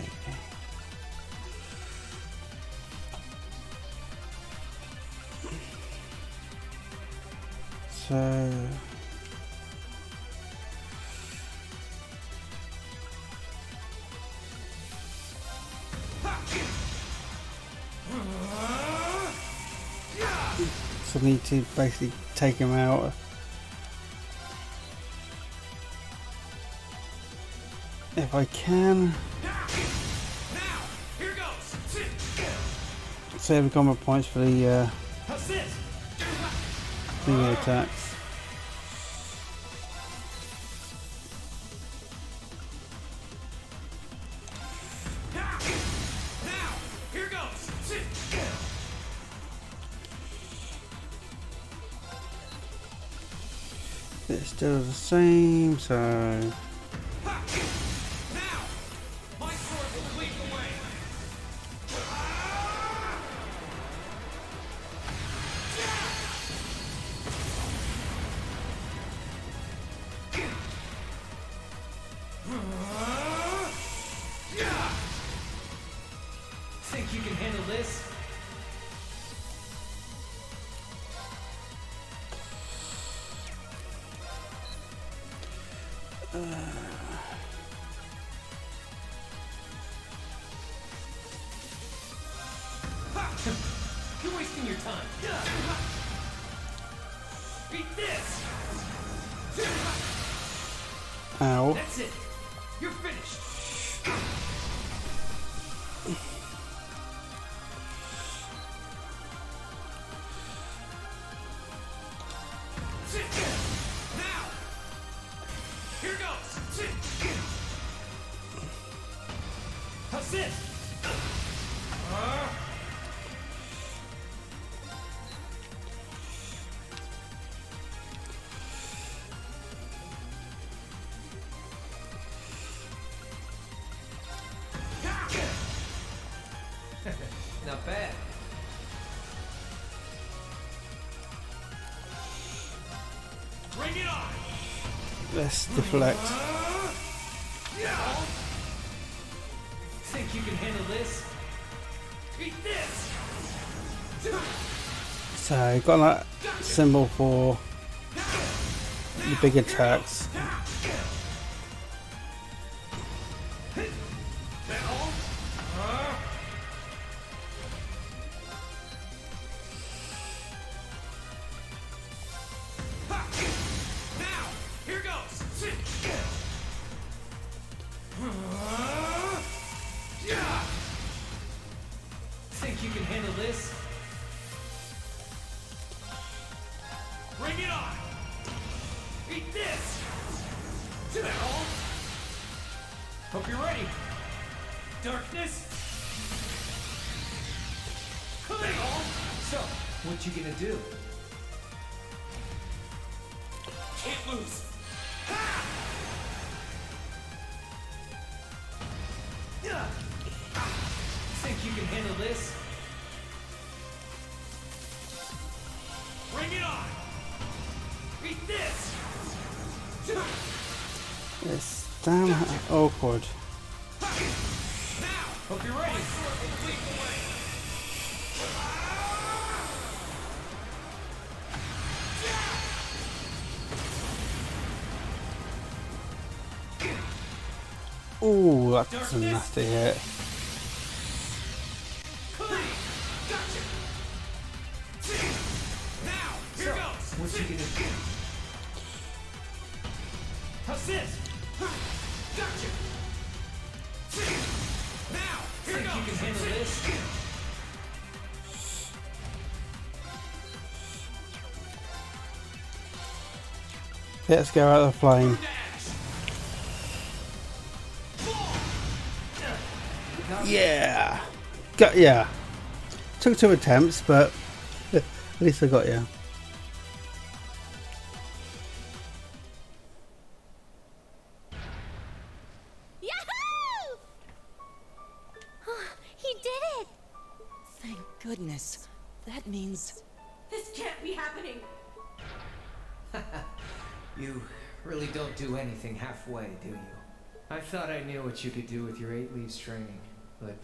So I need to basically take him out. If I can. Save combo points for the thingy attacks. It's still the same, so Think you can handle this? You're wasting your time. Beat this. ow. That's it. You're finished. Now. Here goes. How's this? Not bad. Bring it on. Let's deflect. Think you can handle this? Eat this. So got that symbol for the big attacks. you can handle this? Bring it on! Eat this! Is that all? Hope you're ready. Darkness! Come on! So, what you gonna do? Can't lose! Ha! Think you can handle this? Bring it on! Eat this! It's damn awkward. Now! Hope you're ready! Ooh, that's a nasty hit. What you gonna do? Assist! Gotcha! Now! Here Think you can handle this? Let's go out of the flame. Yeah! Got ya! Took 2 attempts, but at least I got ya. Goodness, that means... This can't be happening! You really don't do anything halfway, do you? I thought I knew what you could do with your 8 leaves training, but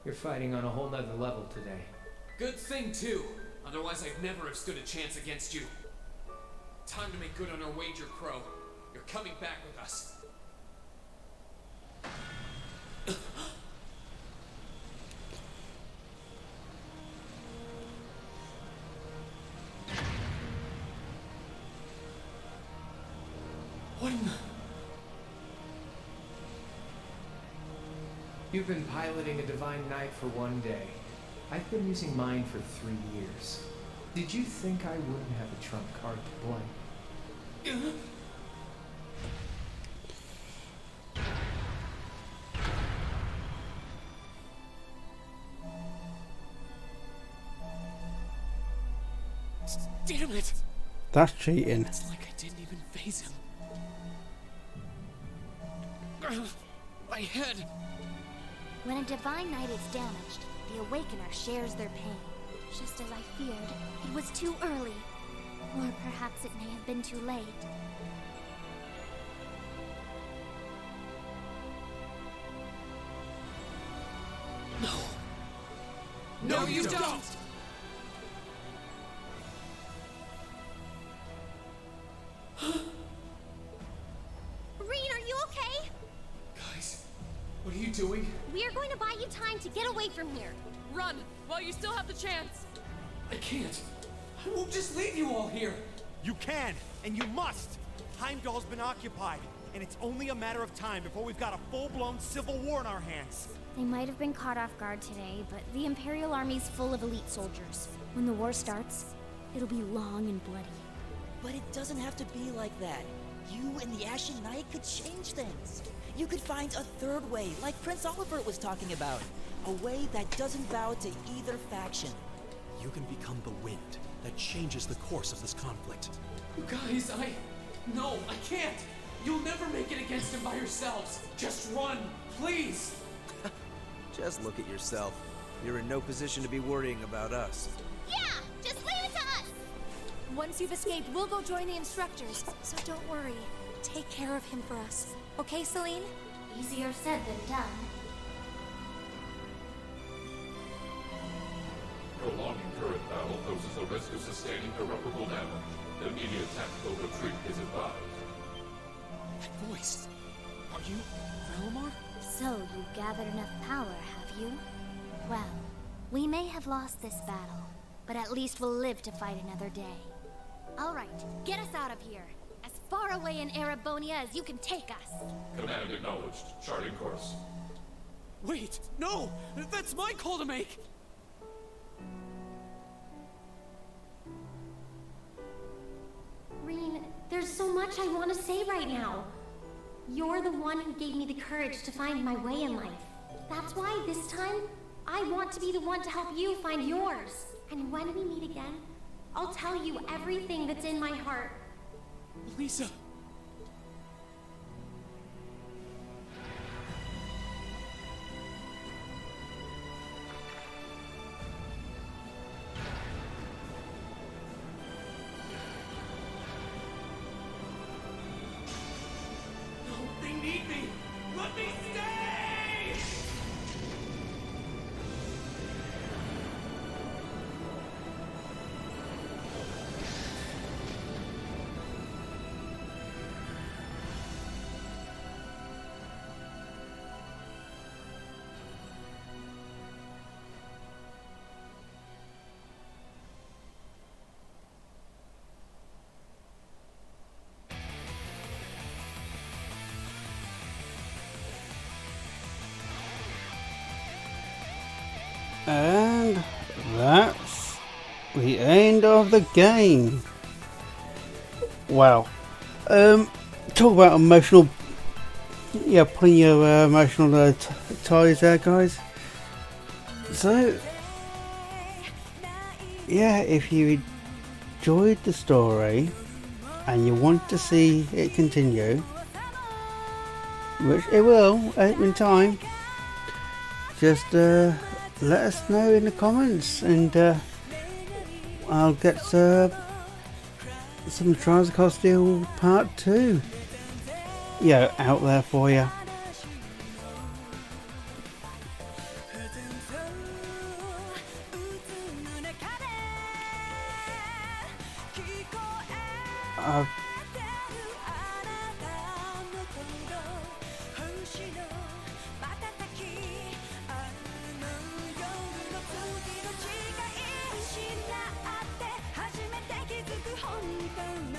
you're fighting on a whole nother level today. Good thing, too. Otherwise, I'd never have stood a chance against you. Time to make good on our wager, Crow. You're coming back with us. What in the... You've been piloting a Divine Knight for 1 day. I've been using mine for 3 years. Did you think I wouldn't have a trump card to play? Damn it! That's cheating. It's like I didn't even phase him. My head! When a Divine Knight is damaged, the Awakener shares their pain. Just as I feared, it was too early. Or perhaps it may have been too late. No! No, you don't! Rean, are you okay? Guys, what are you doing? We are going to buy you time to get away from here. Run, while you still have the chance. I can't. I won't just leave you all here. You can, and you must. Heimdall's been occupied, and it's only a matter of time before we've got a full-blown civil war in our hands. They might have been caught off guard today, but the Imperial Army's full of elite soldiers. When the war starts, it'll be long and bloody. But it doesn't have to be like that. You and the Ashen Knight could change things. You could find a third way, like Prince Oliver was talking about. A way that doesn't bow to either faction. You can become the wind that changes the course of this conflict. You guys, No, I can't! You'll never make it against him by yourselves! Just run, please! Just look at yourself. You're in no position to be worrying about us. Yeah! Just leave it to us! Once you've escaped, we'll go join the instructors. So don't worry. Take care of him for us. Okay, Celine? Easier said than done. Prolonging current battle poses a risk of sustaining irreparable damage. Immediate tactical retreat is advised. That voice. Are you Valimar? So you gathered enough power, have you? Well, we may have lost this battle, but at least we'll live to fight another day. All right, get us out of here. As far away in EREBONIA as you can take us. Command acknowledged. Charting course. Wait, no! That's my call to make! There's so much I want to say right now. You're the one who gave me the courage to find my way in life. That's why this time, I want to be the one to help you find yours. And when we meet again, I'll tell you everything that's in my heart. Lisa! They need me! Let me stay! And that's the end of the game. Wow. Talk about emotional. Yeah, pulling your emotional ties there, guys. So, yeah, if you enjoyed the story and you want to see it continue, which it will in time, just let us know in the comments, and I'll get some Trials of Castile Part 2 out there for you.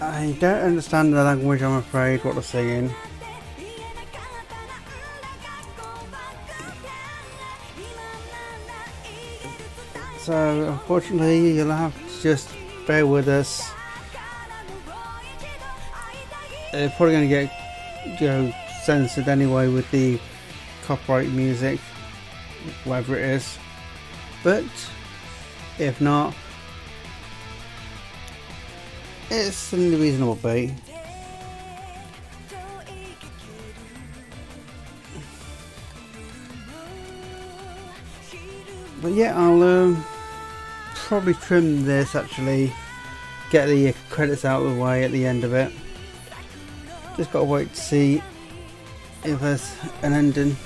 I don't understand the language, I'm afraid, what they're saying. So, unfortunately, you'll have to just bear with us. They're probably going to get censored anyway with the copyright music, whatever it is. But, if not, it's in the reasonable beat. But yeah, I'll probably trim this, actually, get the credits out of the way at the end of it. Just gotta wait to see if there's an ending.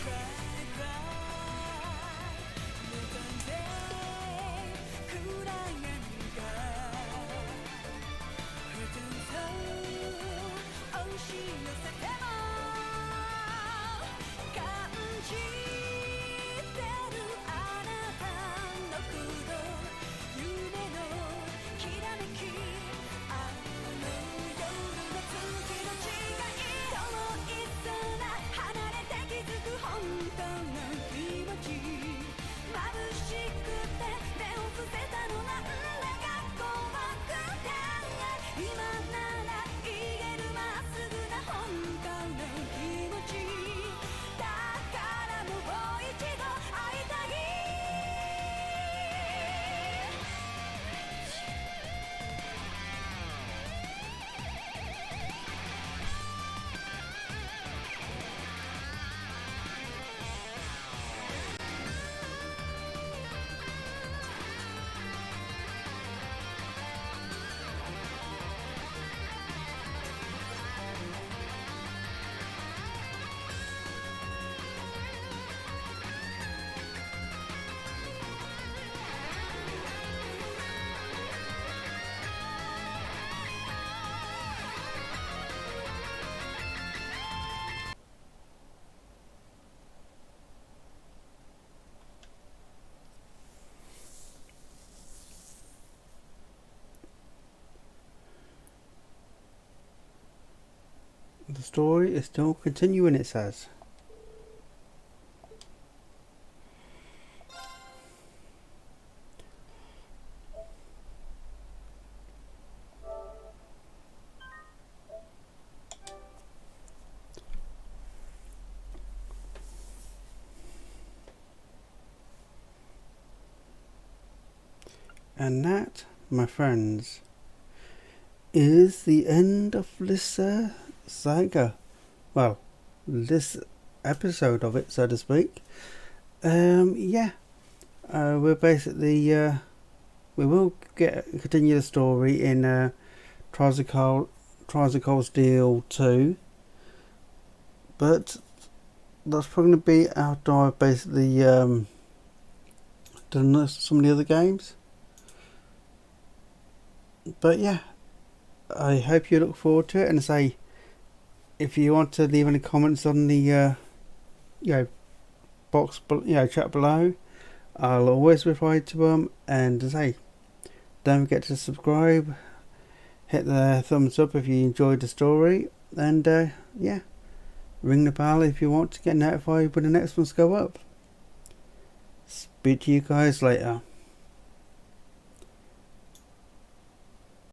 The story is still continuing, it says. And that, my friends, is the end of this saga. Well, this episode of it, so to speak. Yeah, we're basically we will continue the story in Trials of Cold Steel 2, but that's probably going to be after I've basically done some of the other games. But yeah, I hope you look forward to it, and say, if you want to leave any comments on the box, chat below, I'll always reply to them. And say, don't forget to subscribe, hit the thumbs up if you enjoyed the story, and yeah, ring the bell if you want to get notified when the next ones go up. Speak to you guys later.